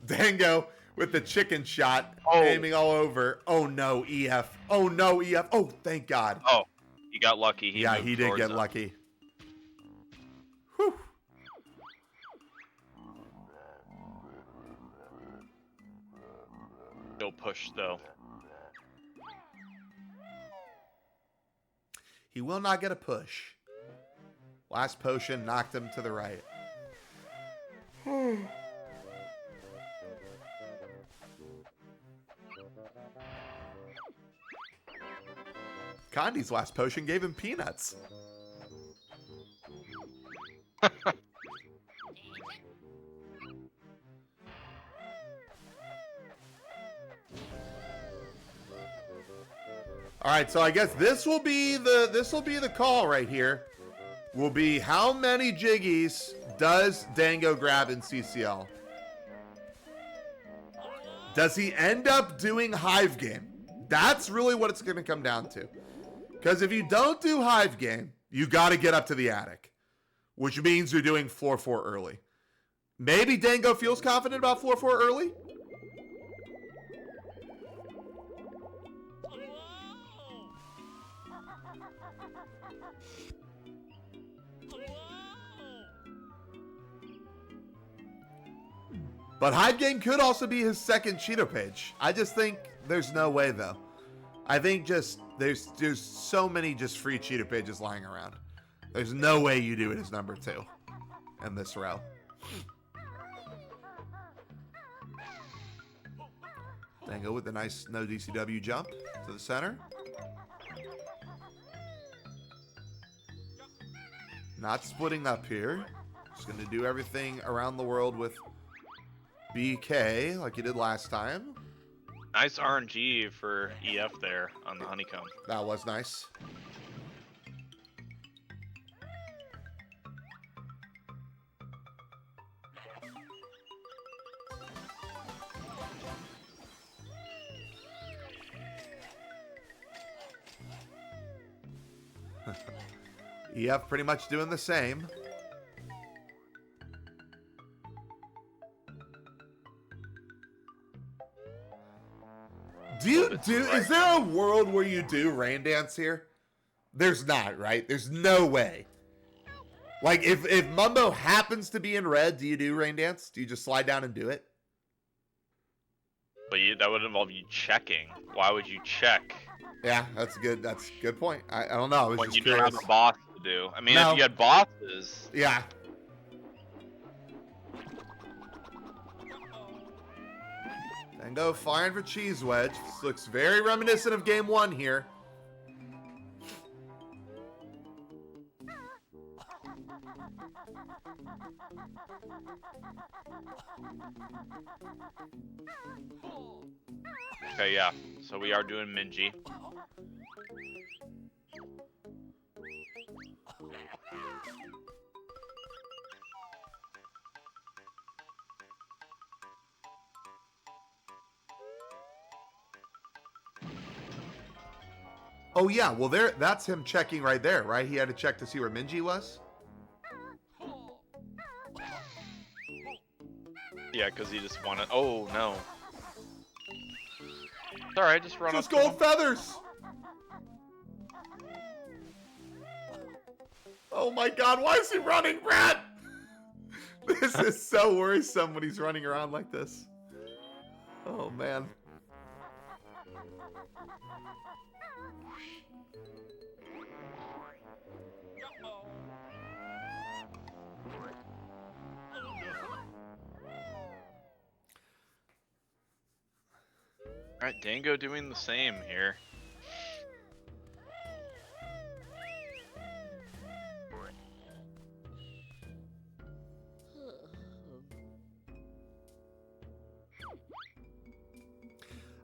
Dango with the chicken shot, aiming all over. Oh no, EF. Oh no, EF. Oh, thank God. Oh, he got lucky. He did get lucky. Whew. go push though. He will not get a push. Last potion knocked him to the right. Condi's last potion gave him peanuts. All right, so I guess this will be the call right here. Will be how many Jiggies does Dango grab in CCL? Does he end up doing Hive Game? That's really what it's going to come down to. Because if you don't do Hive Game, you got to get up to the attic, which means you're doing floor 4 early. Maybe Dango feels confident about floor 4 early. But Hive Game could also be his second Cheeto page. I just think there's no way, though. I think just there's so many just free Cheeto pages lying around. There's no way you do it as number 2 in this row. Dango with a nice no DCW jump to the center. Not splitting up here. Just going to do everything around the world with BK like he did last time. Nice RNG for EF there on the honeycomb. That was nice. EF pretty much doing the same. Is there a world where you do rain dance here? There's not, right? There's no way. Like, if Mumbo happens to be in red, do you do rain dance? Do you just slide down and do it? But that would involve you checking. Why would you check? Yeah, that's a good point. I don't know. I was when just you curious. don't have a boss to do. I mean, No. if you had bosses. Yeah. Dango flying for Cheese Wedge. This looks very reminiscent of game 1 here. Okay, yeah. So we are doing Minji. Oh yeah, well that's him checking right there, right? He had to check to see where Minji was. Yeah, because he just wanted. Oh no. It's alright, just run Just up to gold him. feathers. Oh my god, why is he running, Brad? This is so worrisome when he's running around like this. Oh man. Alright, Dango doing the same here.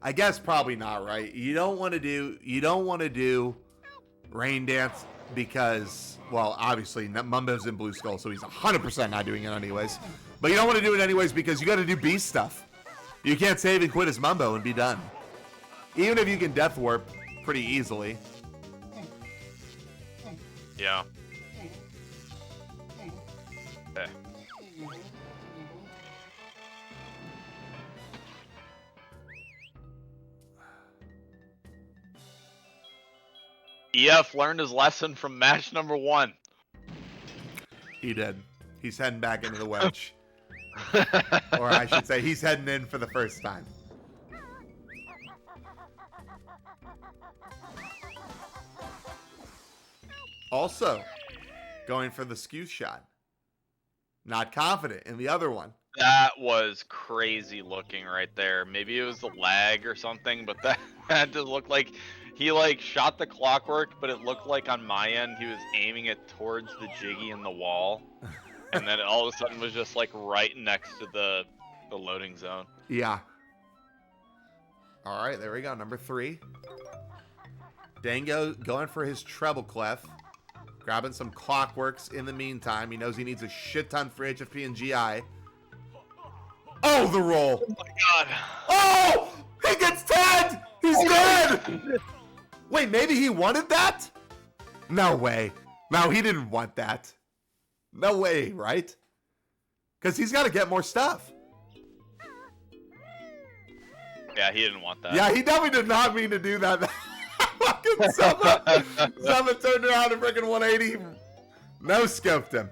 I guess probably not, right? You don't want to do rain dance because, well, obviously Mumbo's in Blue Skull, so he's 100% not doing it anyways. But you don't want to do it anyways because you got to do beast stuff. You can't save and quit as Mumbo and be done. Even if you can death warp pretty easily. Yeah. Okay. EF learned his lesson from match number 1. He did. He's heading back into the wedge. Or I should say, he's heading in for the first time. Also, going for the skew shot. Not confident in the other one. That was crazy looking right there. Maybe it was the lag or something, but that had to look like he like shot the clockwork, but it looked like on my end he was aiming it towards the jiggy in the wall, and then it all of a sudden was just like right next to the loading zone. Yeah. All right, there we go. Number 3. Dango going for his treble clef. Grabbing some clockworks in the meantime. He knows he needs a shit ton for HFP and GI. Oh, the roll. Oh my god. Oh! He gets 10! He's dead! Wait, maybe he wanted that? No way. No, he didn't want that. No way, right? Because he's got to get more stuff. Yeah, he didn't want that. Yeah, he definitely did not mean to do that. Fucking Summer turned around and freaking 180. No scoped him.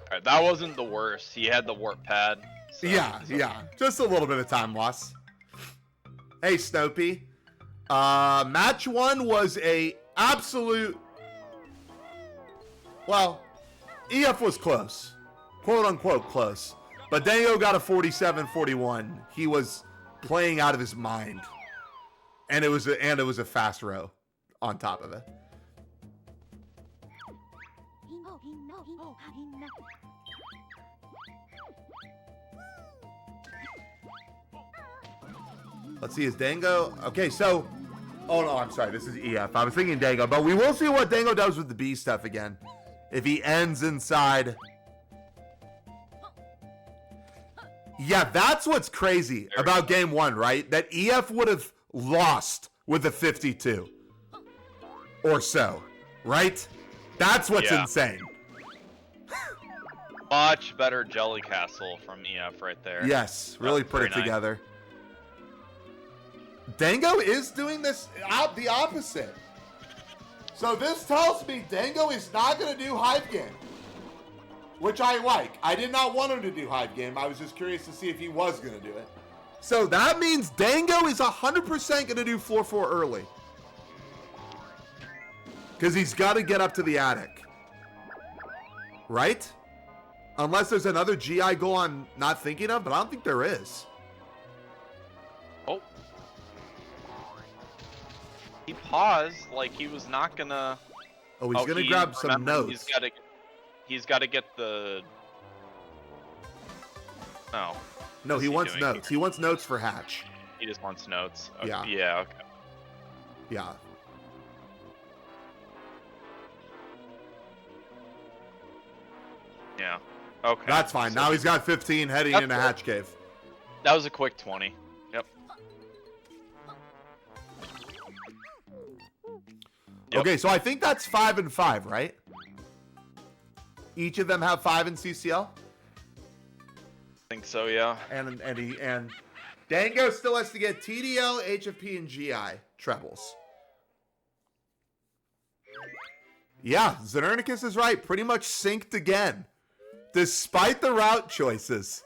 Alright, that wasn't the worst. He had the warp pad. So Yeah. Just a little bit of time loss. Hey, Snopey. Match 1 was a absolute... Well, EF was close. Quote unquote close. But Dango got a 47-41. He was playing out of his mind. And it was a fast row on top of it. Let's see, is Dango... Okay, so... Oh, no, I'm sorry. This is EF. I was thinking Dango. But we will see what Dango does with the B stuff again. If he ends inside... Yeah, that's what's crazy about game 1, right? That EF would have lost with a 52. Or so. Right? That's what's insane. Much better Jelly Castle from EF right there. Yes, really put it together. Dango is doing this the opposite. So this tells me Dango is not going to do Hive Game. Which I like. I did not want him to do Hive Game. I was just curious to see if he was going to do it. So that means Dango is 100% going to do floor 4 early. Because he's got to get up to the attic. Right? Unless there's another GI goal I'm not thinking of, but I don't think there is. Oh. He paused like he was not going to... Oh, he's going to grab some notes. He's got to get the... Oh. No, he wants notes. He wants notes for Hatch. He just wants notes. Okay. Yeah. Yeah, okay. Yeah. Yeah. Okay. That's fine. So now he's got 15 heading into Hatch Cave. That was a quick 20. Yep. Okay, so I think that's 5 and 5, right? Each of them have 5 in CCL? I think so, yeah. And Dango still has to get TDL, HFP, and GI trebles. Yeah, Zenernicus is right. Pretty much synced again. Despite the route choices.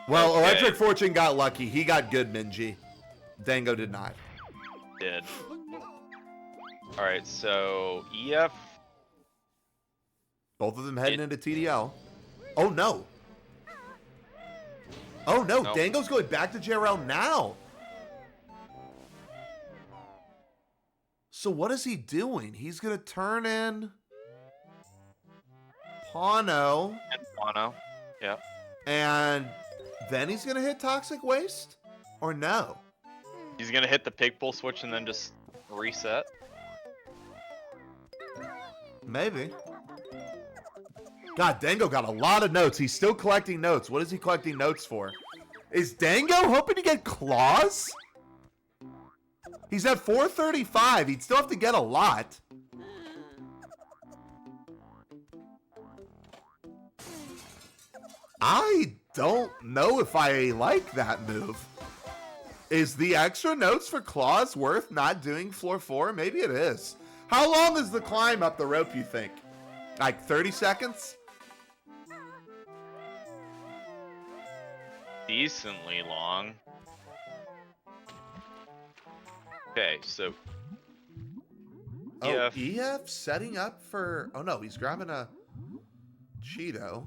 Well, okay. ElectricFortune got lucky. He got good Minji. Dango did not. Did. Alright, so EF. Both of them heading into TDL. Oh, no. Oh, no. Nope. Dango's going back to JRL now. So what is he doing? He's going to turn in Pano. And Pano. Yeah. And then he's going to hit Toxic Waste? Or no? He's going to hit the pig pull switch and then just reset. Maybe. God, Dango got a lot of notes. He's still collecting notes. What is he collecting notes for? Is Dango hoping to get claws? He's at 435. He'd still have to get a lot. I don't know if I like that move. Is the extra notes for claws worth not doing floor 4? Maybe it is. How long is the climb up the rope, you think? Like 30 seconds? decently long. Okay, so Oh, EF. EF setting up for... Oh, no, he's grabbing a Cheeto.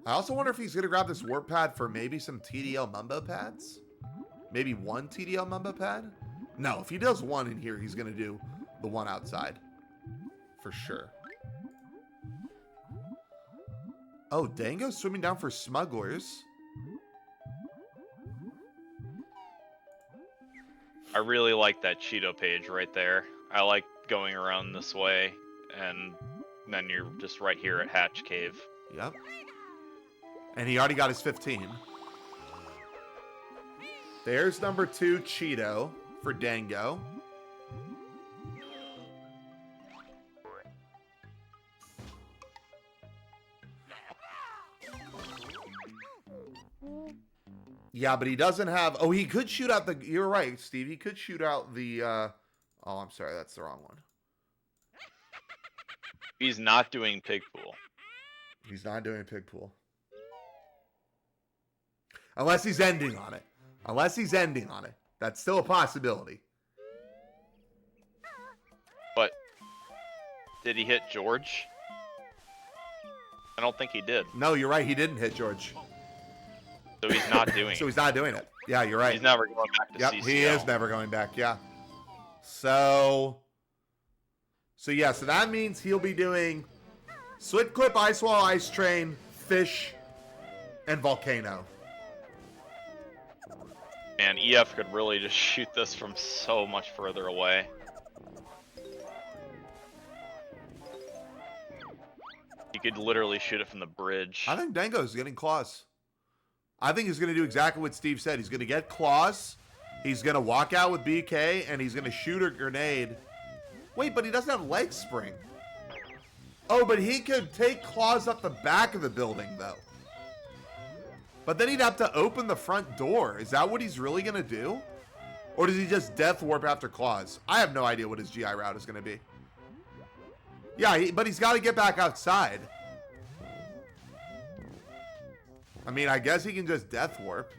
I also wonder if he's going to grab this warp pad for maybe some TDL Mumbo pads. Maybe one TDL Mumbo pad? No, if he does one in here, he's going to do the one outside. For sure. Oh, Dango's swimming down for smugglers. I really like that Cheeto page right there. I like going around this way, and then you're just right here at Hatch Cave. Yep. And he already got his 15. There's number 2, Cheeto, for Dango. Yeah, but he doesn't have... Oh, he could shoot out the... You're right, Steve. He could shoot out the... Oh, I'm sorry. That's the wrong one. He's not doing Pig Pool. He's not doing Pig Pool. Unless he's ending on it. Unless he's ending on it. That's still a possibility. But did he hit George? I don't think he did. No, you're right. He didn't hit George. So he's not doing So it. he's not doing it. Yeah, you're right. He's never going back to Yep, CCL. he is never going back. Yeah. So yeah, so that means he'll be doing Slit Clip, Ice Wall, Ice Train, Fish, and Volcano. And EF could really just shoot this from so much further away. He could literally shoot it from the bridge. I think Dango's getting claws. I think he's going to do exactly what Steve said. He's going to get claws. He's going to walk out with BK, and he's going to shoot a grenade. Wait, but he doesn't have leg spring. Oh, but he could take claws up the back of the building, though. But then he'd have to open the front door. Is that what he's really going to do? Or does he just death warp after claws? I have no idea what his GI route is going to be. Yeah, but he's got to get back outside. I mean, I guess he can just death warp.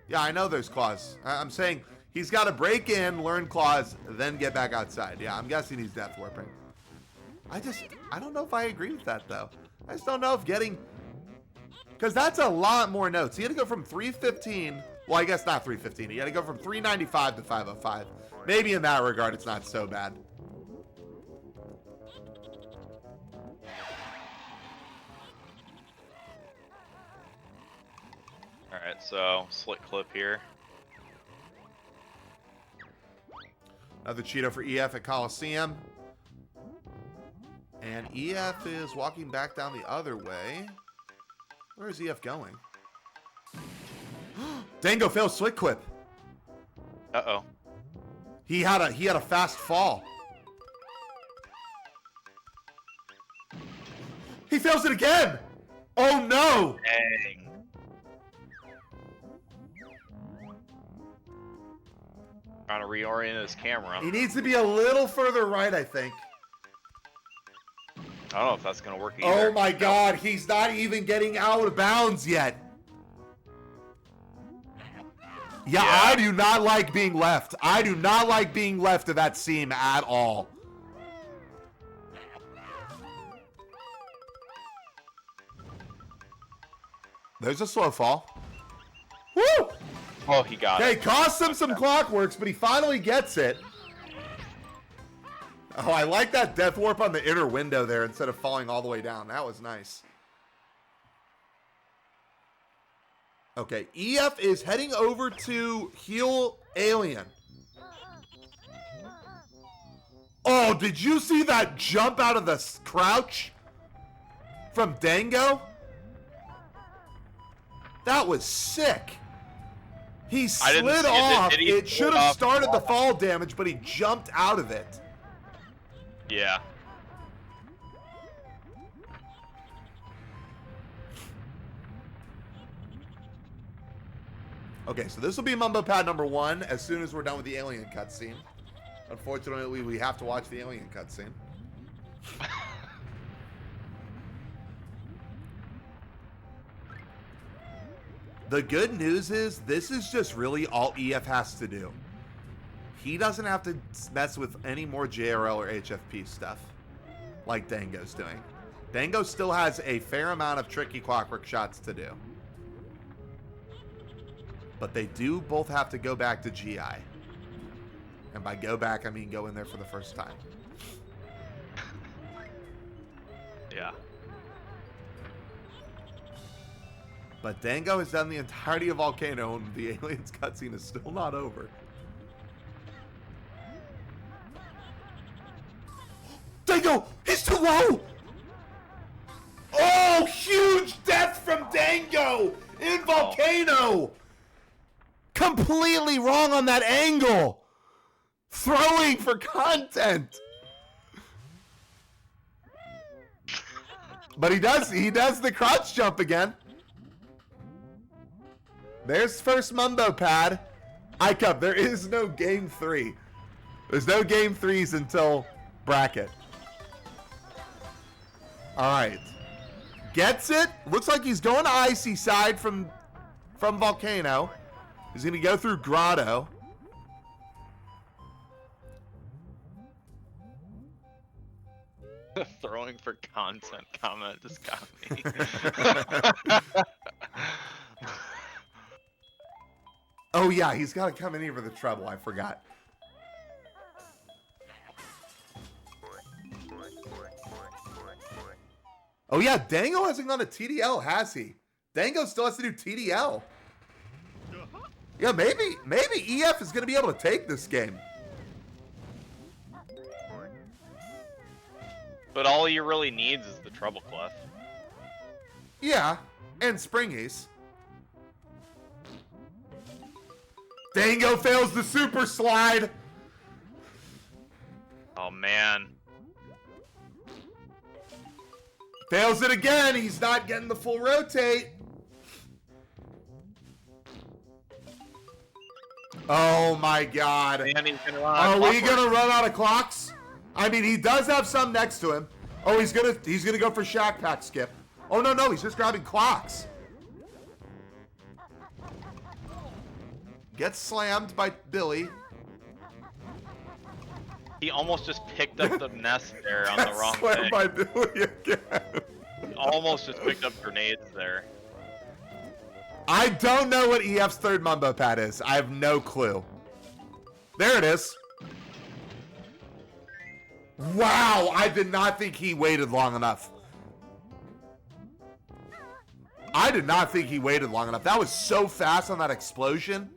Yeah, I know there's claws. I'm saying he's got to break in, learn claws, then get back outside. Yeah, I'm guessing he's death warping. I don't know if I agree with that, though. I just don't know if getting... Because that's a lot more notes. He had to go from 315... Well, I guess not 315. He had to go from 395 to 505. Maybe in that regard, it's not so bad. Alright, so slit clip here. Another Cheeto for EF at Coliseum. And EF is walking back down the other way. Where is EF going? Dango fails slit clip. Uh-oh. He had a fast fall. He fails it again. Oh no! Dang. Trying to reorient his camera. He needs to be a little further right, I think. I don't know if that's gonna work either. Oh my god, he's not even getting out of bounds yet. Yeah, I do not like being left. I do not like being left of that seam at all. There's a slow fall. Woo! Oh, he got Okay, it. cost him some clockworks, but he finally gets it. Oh, I like that death warp on the inner window there instead of falling all the way down. That was nice. Okay, EF is heading over to heal Alien. Oh, did you see that jump out of the crouch from Dango? That was sick. He slid off. It should have started the fall damage, but he jumped out of it. Yeah. Okay, so this will be Mumbo Pad number 1 as soon as we're done with the Alien cutscene. Unfortunately, we have to watch the Alien cutscene. The good news is this is just really all EF has to do. He doesn't have to mess with any more JRL or HFP stuff like Dango's doing. Dango still has a fair amount of tricky clockwork shots to do. But they do both have to go back to GI. And by go back, I mean go in there for the first time. Yeah. But Dango has done the entirety of Volcano, and the Aliens cutscene is still not over. Dango! He's too low! Oh, huge death from Dango in Volcano! Completely wrong on that angle! Throwing for content! But he does the crouch jump again. There's first Mumbo pad. ICUP, there is no game 3. There's no game 3s until bracket. Alright. Gets it. Looks like he's going to Icy side from Volcano. He's going to go through Grotto. Throwing for content comment just got me. Oh yeah, he's got to come in here for the trouble. I forgot. Oh yeah, Dango hasn't gone to TDL, has he? Dango still has to do TDL. Yeah, maybe EF is going to be able to take this game. But all he really needs is the treble clef. Yeah, and Springies. Dango fails the super slide. Oh man. Fails it again. He's not getting the full rotate. Oh my god. Man, he's gonna Are we gonna run out of clocks? I mean, he does have some next to him. Oh, he's gonna go for Shack Pack skip. Oh no, he's just grabbing clocks. Gets slammed by Billy. He almost just picked up the nest there on the wrong Slammed thing. by Billy again. He almost just picked up grenades there. I don't know what EF's third Mumbo pad is. I have no clue. There it is. Wow, I did not think he waited long enough. I did not think he waited long enough. That was so fast on that explosion.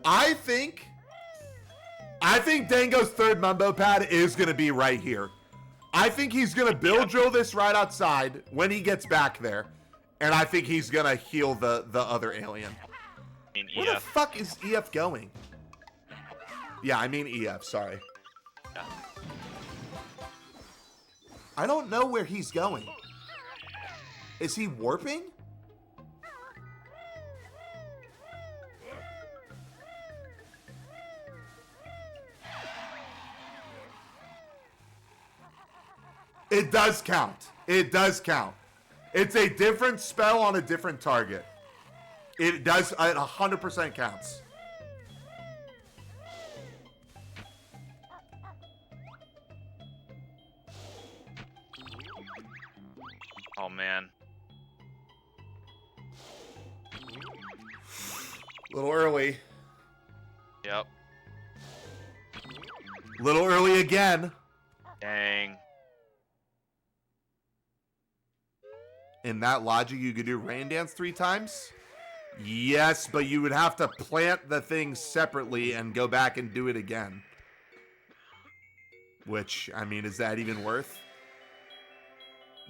I think Dango's third Mumbo pad is going to be right here. I think he's going to build drill this right outside when he gets back there. And I think he's going to heal the other alien. Where the fuck is EF going? Yeah, I mean EF, sorry. Yeah. I don't know where he's going. Is he warping? It does count. It does count. It's a different spell on a different target. It does, it 100% counts. Oh man. A little early. Yep. Little early again. Dang. In that logic, you could do Rain Dance 3 times? Yes, but you would have to plant the thing separately and go back and do it again. Which, I mean, is that even worth?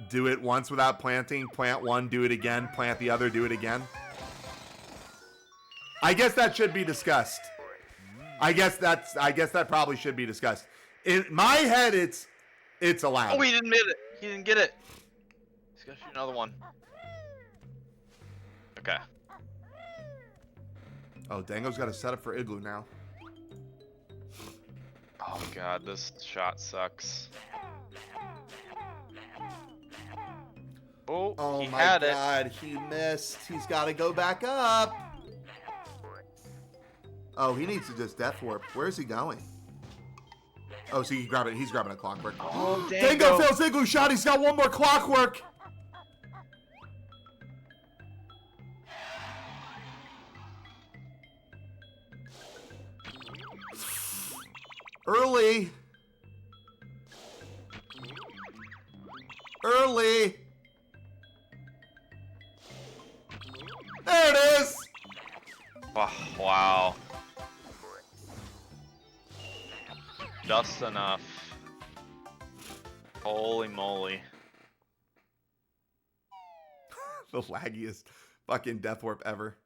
Do it once without planting, plant one, do it again, plant the other, do it again. I guess that should be discussed. I guess that probably should be discussed. In my head, it's allowed. Oh, he didn't get it. He didn't get it. He's gonna shoot another one. Okay. Oh, Dango's got a setup for Igloo now. Oh god, this shot sucks. Oh he my had god, he missed. He's got to go back up. Oh, he needs to just death warp. Where is he going? Oh, so he's grabbing a clockwork. Oh, Dango fails igloo shot. He's got one more clockwork. Early. There it is. Oh, wow. Just enough. Holy moly. The laggiest fucking death warp ever.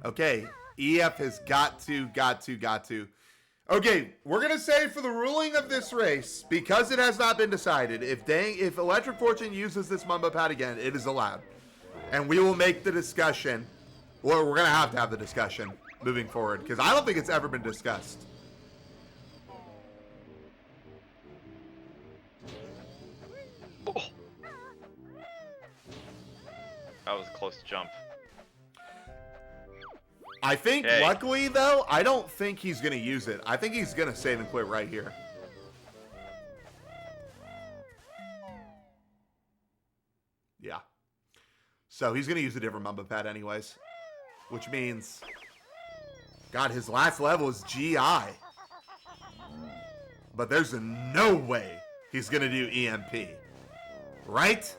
Okay, EF has got to. Okay, we're gonna say for the ruling of this race, because it has not been decided, if ElectricFortune uses this Mumbo Pad again, it is allowed. And we will make the discussion, or we're gonna have to have the discussion moving forward, because I don't think it's ever been discussed. Oh. That was a close jump. I think, Okay. luckily, though, I don't think he's going to use it. I think he's going to save and quit right here. Yeah. So he's going to use a different Mumbo Pad anyways. Which means, God, his last level is GI. But there's no way he's going to do EMP. Right?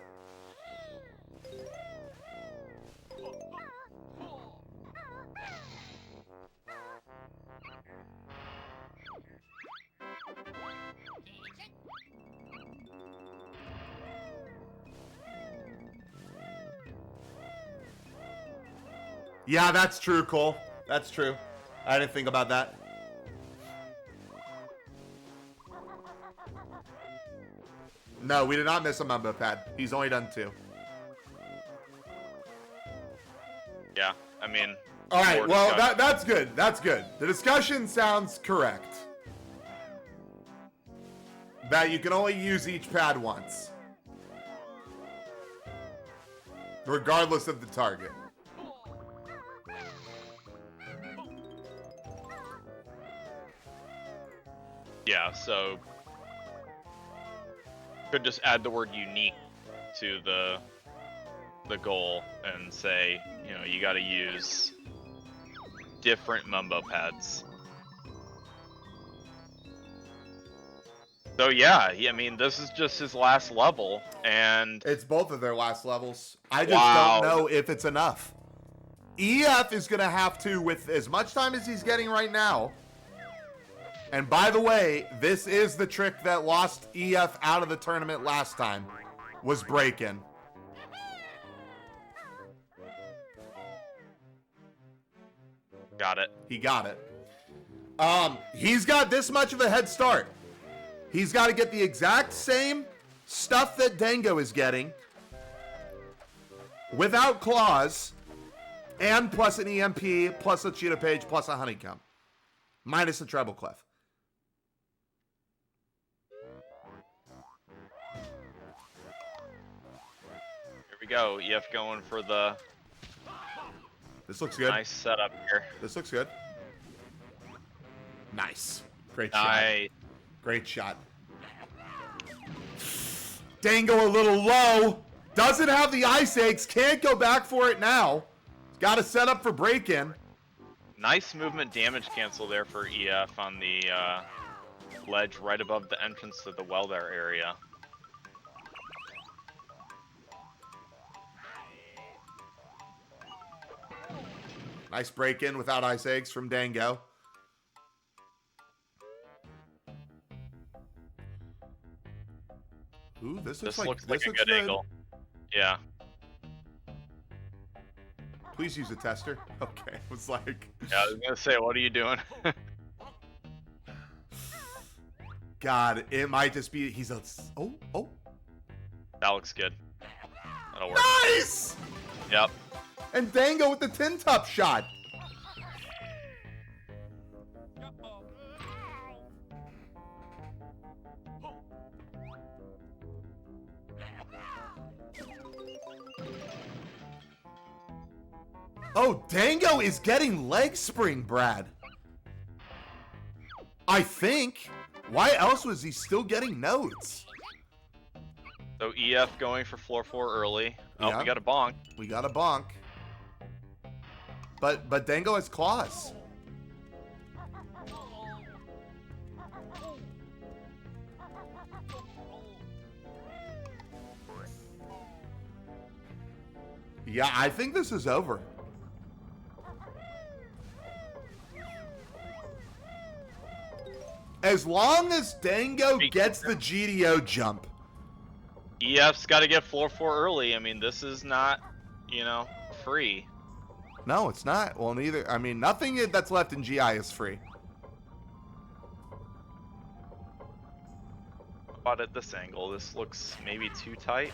Yeah, that's true, Cole. That's true. I didn't think about that. No, we did not miss a Mumbo Pad. He's only done 2. Yeah, I mean. All right, more well, discussion. that's good. That's good. The discussion sounds correct. That you can only use each pad once. Regardless of the target. Yeah, so could just add the word unique to the goal and say, you know, you got to use different Mumbo Pads. So yeah, I mean, this is just his last level, and It's both of their last levels. I just Wow. don't know if it's enough. EF is going to have to, with as much time as he's getting right now. And by the way, this is the trick that lost EF out of the tournament last time, was break-in. got it. He got it. He's got this much of a head start. He's got to get the exact same stuff that Dango is getting without claws and plus an EMP, plus a cheetah page, plus a honeycomb. Minus the treble clef. Here we go. EF going for the This looks good. nice setup here. This looks good. Nice. Great Nice. shot. Great shot. Dango a little low. Doesn't have the ice eggs. Can't go back for it now. Got to set up for break-in. Nice movement damage cancel there for EF on the ledge right above the entrance to the well there area. Nice break-in without ice eggs from Dango. Ooh, this looks Looks like like a good angle. Yeah. Please use a tester. Okay, it was like... Yeah, I was gonna say, what are you doing? God, it might just be... He's a... Oh. That looks good. That'll work. Nice! Yep. And Dango with the tin top shot. Oh, Dango is getting leg spring, Brad. I think. Why else was he still getting notes? So EF going for floor 4 early. Oh, Yeah. we got a bonk. We got a bonk. But Dango has claws. Yeah, I think this is over. As long as Dango gets the GDO jump. EF's got to get floor 4 early. I mean, this is not, you know, free. No, it's not. Well, neither. I mean, nothing that's left in GI is free. But at this angle, this looks maybe too tight.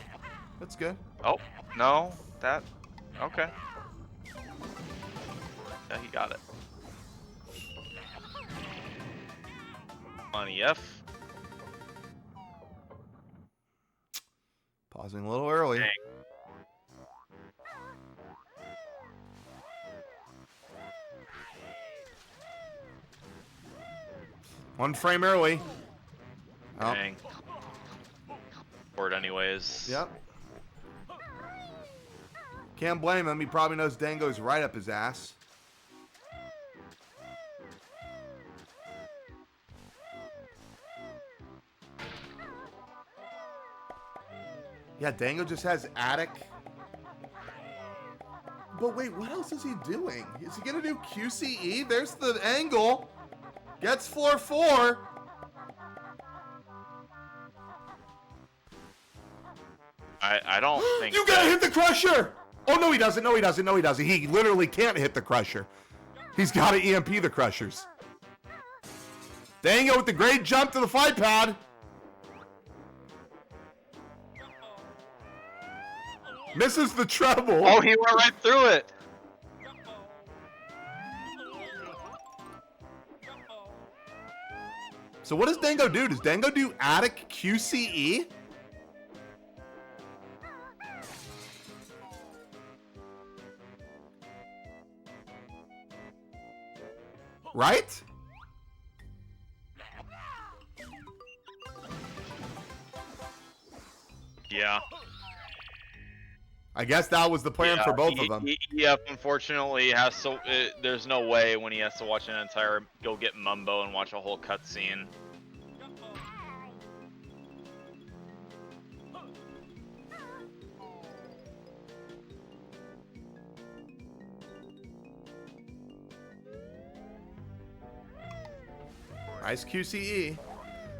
That's good. Oh, no. That. Okay. Yeah, he got it. On EF. Pausing a little early. Dang. One frame early. Oh. Dang. Board anyways. Yep. Can't blame him. He probably knows Dango's right up his ass. Yeah, Dango just has attic. But wait, what else is he doing? Is he gonna do QCE? There's the angle. Gets floor 4. I don't think You gotta hit the crusher! Oh, no, he doesn't. No, he doesn't. No, he doesn't. He literally can't hit the crusher. He's got to EMP the crushers. Dango with the great jump to the flight pad. Misses the treble. Oh, he went right through it. So what does Dango do? Does Dango do attic QCE? Right? Yeah. I guess that was the plan for both of them. EF unfortunately has to. There's no way when he has to watch an entire go get Mumbo and watch a whole cutscene. Nice QCE.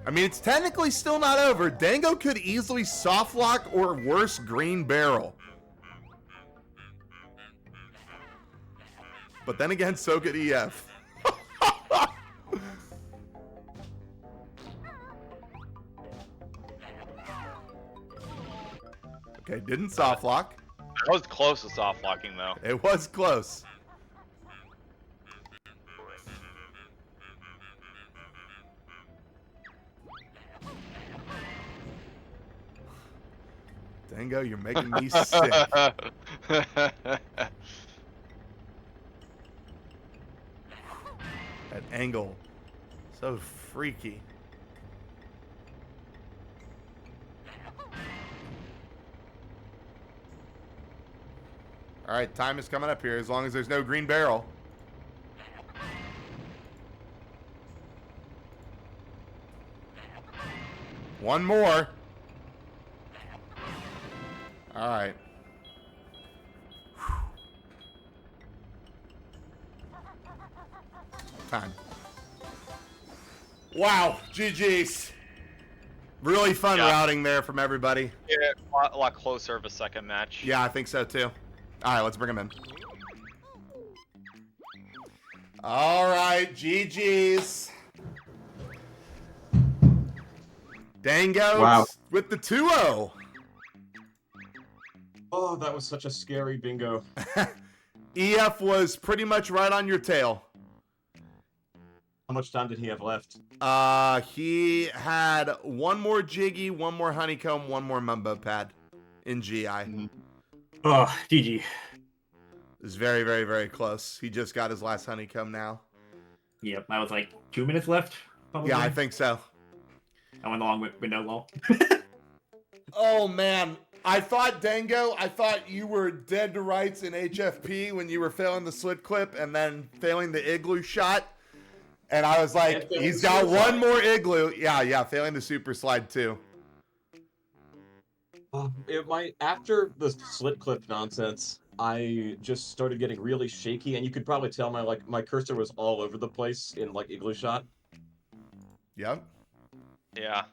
I mean, it's technically still not over. Dango could easily soft lock or worse green barrel. But then again, so could EF. Okay, didn't soft lock. That was close to soft locking though. It was close. Dango, you're making me sick. That angle, so freaky. All right, time is coming up here as long as there's no green barrel. One more. All right. Time. Wow, GG's. Really fun routing there from everybody. Yeah, a lot closer of a second match. Yeah, I think so too. All right, let's bring him in. All right, GG's. Dango with the 2-0. Oh, that was such a scary bingo. EF was pretty much right on your tail. How much time did he have left? He had one more Jiggy, one more Honeycomb, one more Mumbo Pad in GI. Oh, GG. It was very, very, very close. He just got his last honeycomb now. Yep, I was like 2 minutes left. Probably. Yeah, I think so. I went along with window wall. Oh man, I thought Dango. I thought you were dead to rights in HFP when you were failing the slit clip and then failing the igloo shot. And I was like, he's got one more igloo. Yeah, failing the super slide too. After the slit clip nonsense, I just started getting really shaky, and you could probably tell my cursor was all over the place in like igloo shot. Yep. Yeah.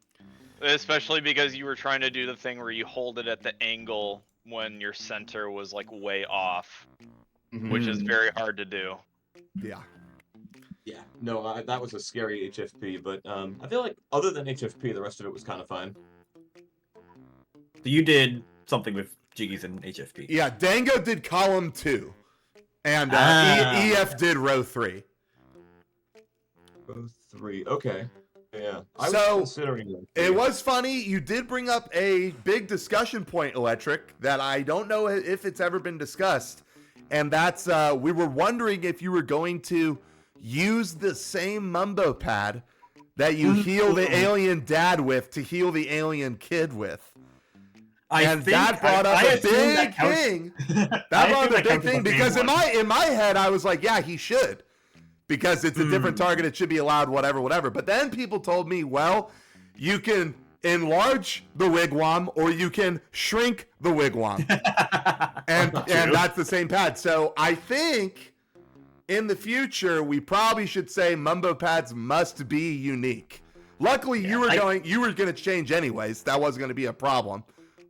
Especially because you were trying to do the thing where you hold it at the angle when your center was like way off, which is very hard to do. Yeah. Yeah. No, that was a scary HFP, but I feel like other than HFP, the rest of it was kind of fine. So you did something with Jiggies and HFP. Yeah, Dango did column 2, and EF did row 3. Row 3. Okay. Yeah. I So, was considering them. It was funny. You did bring up a big discussion point, Electric, that I don't know if it's ever been discussed. And that's, we were wondering if you were going to use the same mumbo pad that you heal the alien dad with to heal the alien kid with. That brought up a big thing. That brought up a big thing because in my head, I was like, yeah, he should. Because it's a different target, it should be allowed, whatever. But then people told me, well, you can enlarge the wigwam or you can shrink the wigwam. and that's the same pad. So I think in the future, we probably should say mumbo pads must be unique. Luckily, you were going to change anyways. That wasn't going to be a problem.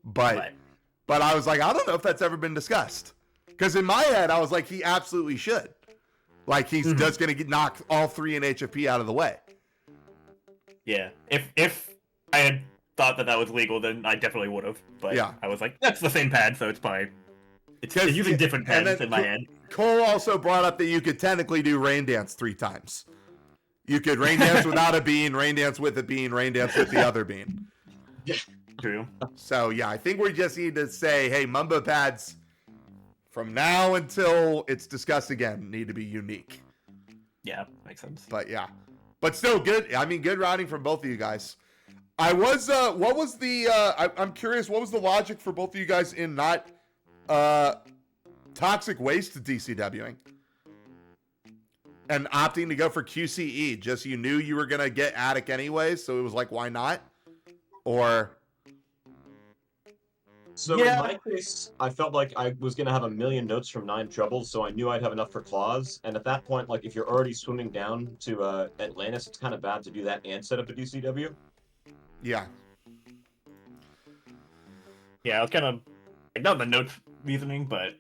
But I was like, I don't know if that's ever been discussed. Because in my head, I was like, he absolutely should. Like, he's just going to knock all 3 in HFP out of the way. Yeah. If I had thought that was legal, then I definitely would have. But yeah. I was like, that's the same pad, so it's fine. It's using different pads in my head. Cole also brought up that you could technically do rain dance 3 times. You could rain dance without a bean, rain dance with a bean, rain dance with the other bean. Yeah. True. So, yeah, I think we just need to say, hey, mumbo pads, from now until it's discussed again, need to be unique. Yeah, makes sense. But, yeah. But still, good. I mean, good routing from both of you guys. I'm curious, what was the logic for both of you guys in not toxic waste DCWing? And opting to go for QCE, just you knew you were going to get attic anyways, so it was like, why not? Or... So in my case, I felt like I was going to have a million notes from 9 Troubles, so I knew I'd have enough for claws. And at that point, like, if you're already swimming down to Atlantis, it's kind of bad to do that and set up a DCW. Yeah. Yeah, I was kind of... not the notes reasoning, but...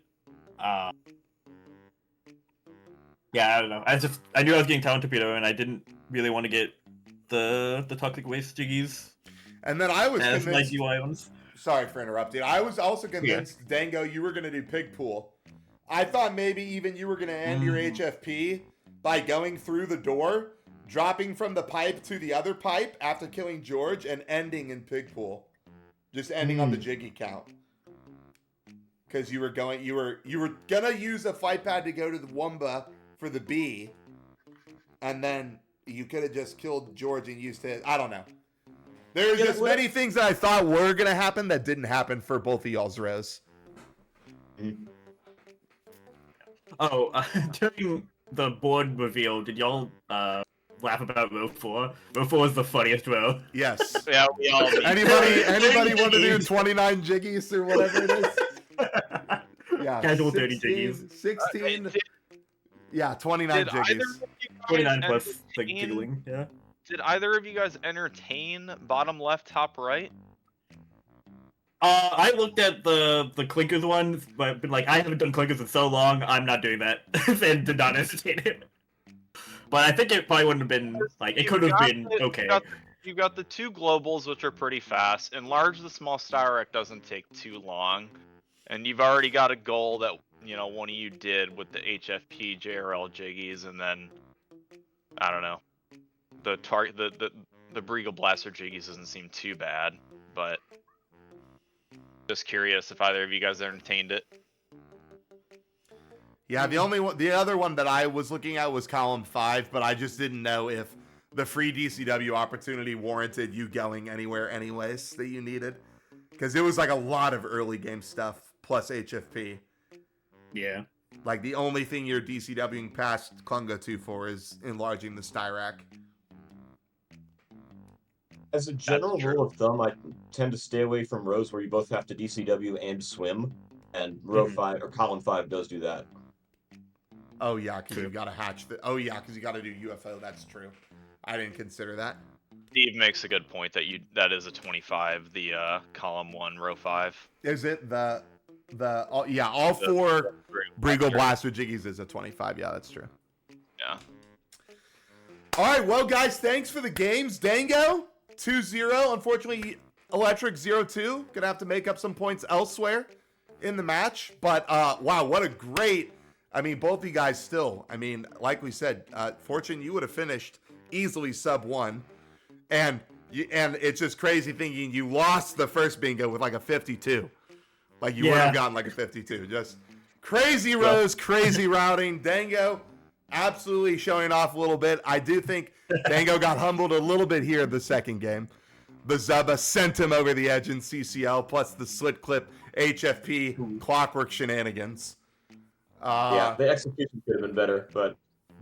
yeah, I don't know. I knew I was getting Talon Torpedo, and I didn't really want to get the Toxic Waste Jiggies. And then I was convinced... my UI ones. Sorry for interrupting. I was also convinced, Dango, you were going to do Pig Pool. I thought maybe even you were going to end your HFP by going through the door, dropping from the pipe to the other pipe after killing George, and ending in Pig Pool. Just ending on the Jiggy count. Because you were gonna use a fight pad to go to the Wumba for the B, and then you could have just killed George and used it. I don't know. There's just many things that I thought were going to happen that didn't happen for both of y'all's rows. Oh, during the board reveal, did y'all laugh about row 4? Row 4 is the funniest row. Yes. Yeah, we all did. Anybody want to do 29 jiggies or whatever it is? Yeah. Casual 30 jiggies. 16. Yeah, 29 jiggies. 29 plus the giggling, yeah. Did either of you guys entertain bottom left, top right? I looked at the clinkers ones, but been like, I haven't done clinkers in so long, I'm not doing that, and did not entertain it. But I think it probably wouldn't have been, like, it could have been okay. You've got the 2 globals, which are pretty fast. Enlarge the small star wreck doesn't take too long. And you've already got a goal that, you know, one of you did with the HFP JRL jiggies, and then, I don't know. The Briegel Blaster jiggies doesn't seem too bad, but just curious if either of you guys entertained it. Yeah, the other one that I was looking at was column 5, but I just didn't know if the free DCW opportunity warranted you going anywhere anyways that you needed. Because it was like a lot of early game stuff plus HFP. Yeah. Like the only thing you're DCWing past Klunga 2 for is enlarging the Styrak. As a general rule of thumb, I tend to stay away from rows where you both have to DCW and swim, and row 5 or column 5 does do that. Oh yeah, because you gotta hatch the. Oh yeah, because you gotta do UFO. That's true. I didn't consider that. Steve makes a good point that is a 25, the column 1, row 5. Is it all 4 Brigo Blaster Jiggies is a 25. Yeah, that's true. Yeah. All right, well guys, thanks for the games. Dango 2-0. Unfortunately, Electric 0-2. Gonna have to make up some points elsewhere in the match. But wow, what a great. I mean, both of you guys still. I mean, like we said, Fortune, you would have finished easily sub 1, and it's just crazy thinking you lost the first bingo with like a 52. Like you would have gotten like a 52. Just crazy rows, crazy routing. Dango absolutely showing off a little bit. I do think Dango got humbled a little bit here in the second game. The Zubba sent him over the edge in CCL, plus the slit clip HFP clockwork shenanigans. Yeah, the execution could have been better,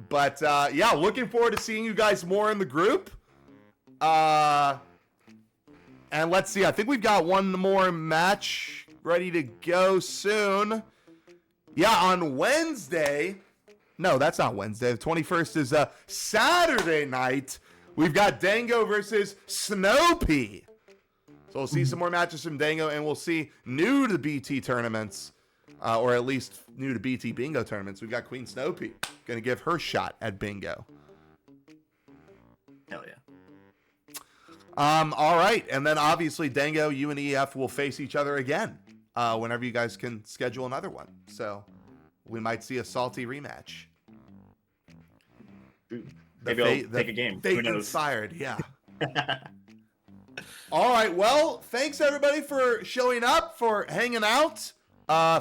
but yeah, looking forward to seeing you guys more in the group. And let's see, I think we've got one more match ready to go soon. Yeah, on Wednesday. No, that's not Wednesday. The 21st is Saturday night. We've got Dango versus Snowpea. So we'll see some more matches from Dango, and we'll see new to BT tournaments. Or at least new to BT bingo tournaments. We've got Queen Snowpea going to give her shot at bingo. Hell yeah. All right. And then obviously Dango, you and EF will face each other again whenever you guys can schedule another one. So we might see a salty rematch. Maybe I'll take a game. Fate inspired, yeah. All right. Well, thanks everybody for showing up, for hanging out.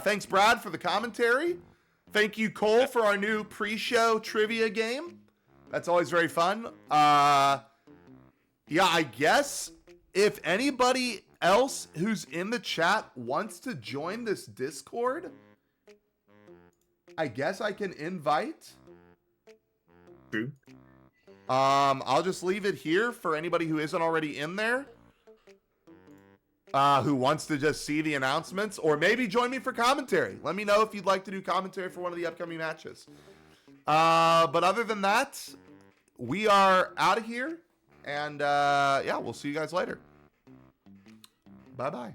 Thanks, Brad, for the commentary. Thank you, Cole, for our new pre-show trivia game. That's always very fun. Yeah, I guess if anybody else who's in the chat wants to join this Discord, I guess I can invite. True. I'll just leave it here for anybody who isn't already in there. Who wants to just see the announcements, or maybe join me for commentary. Let me know if you'd like to do commentary for one of the upcoming matches. But other than that, we are out of here, and yeah, we'll see you guys later. Bye-bye.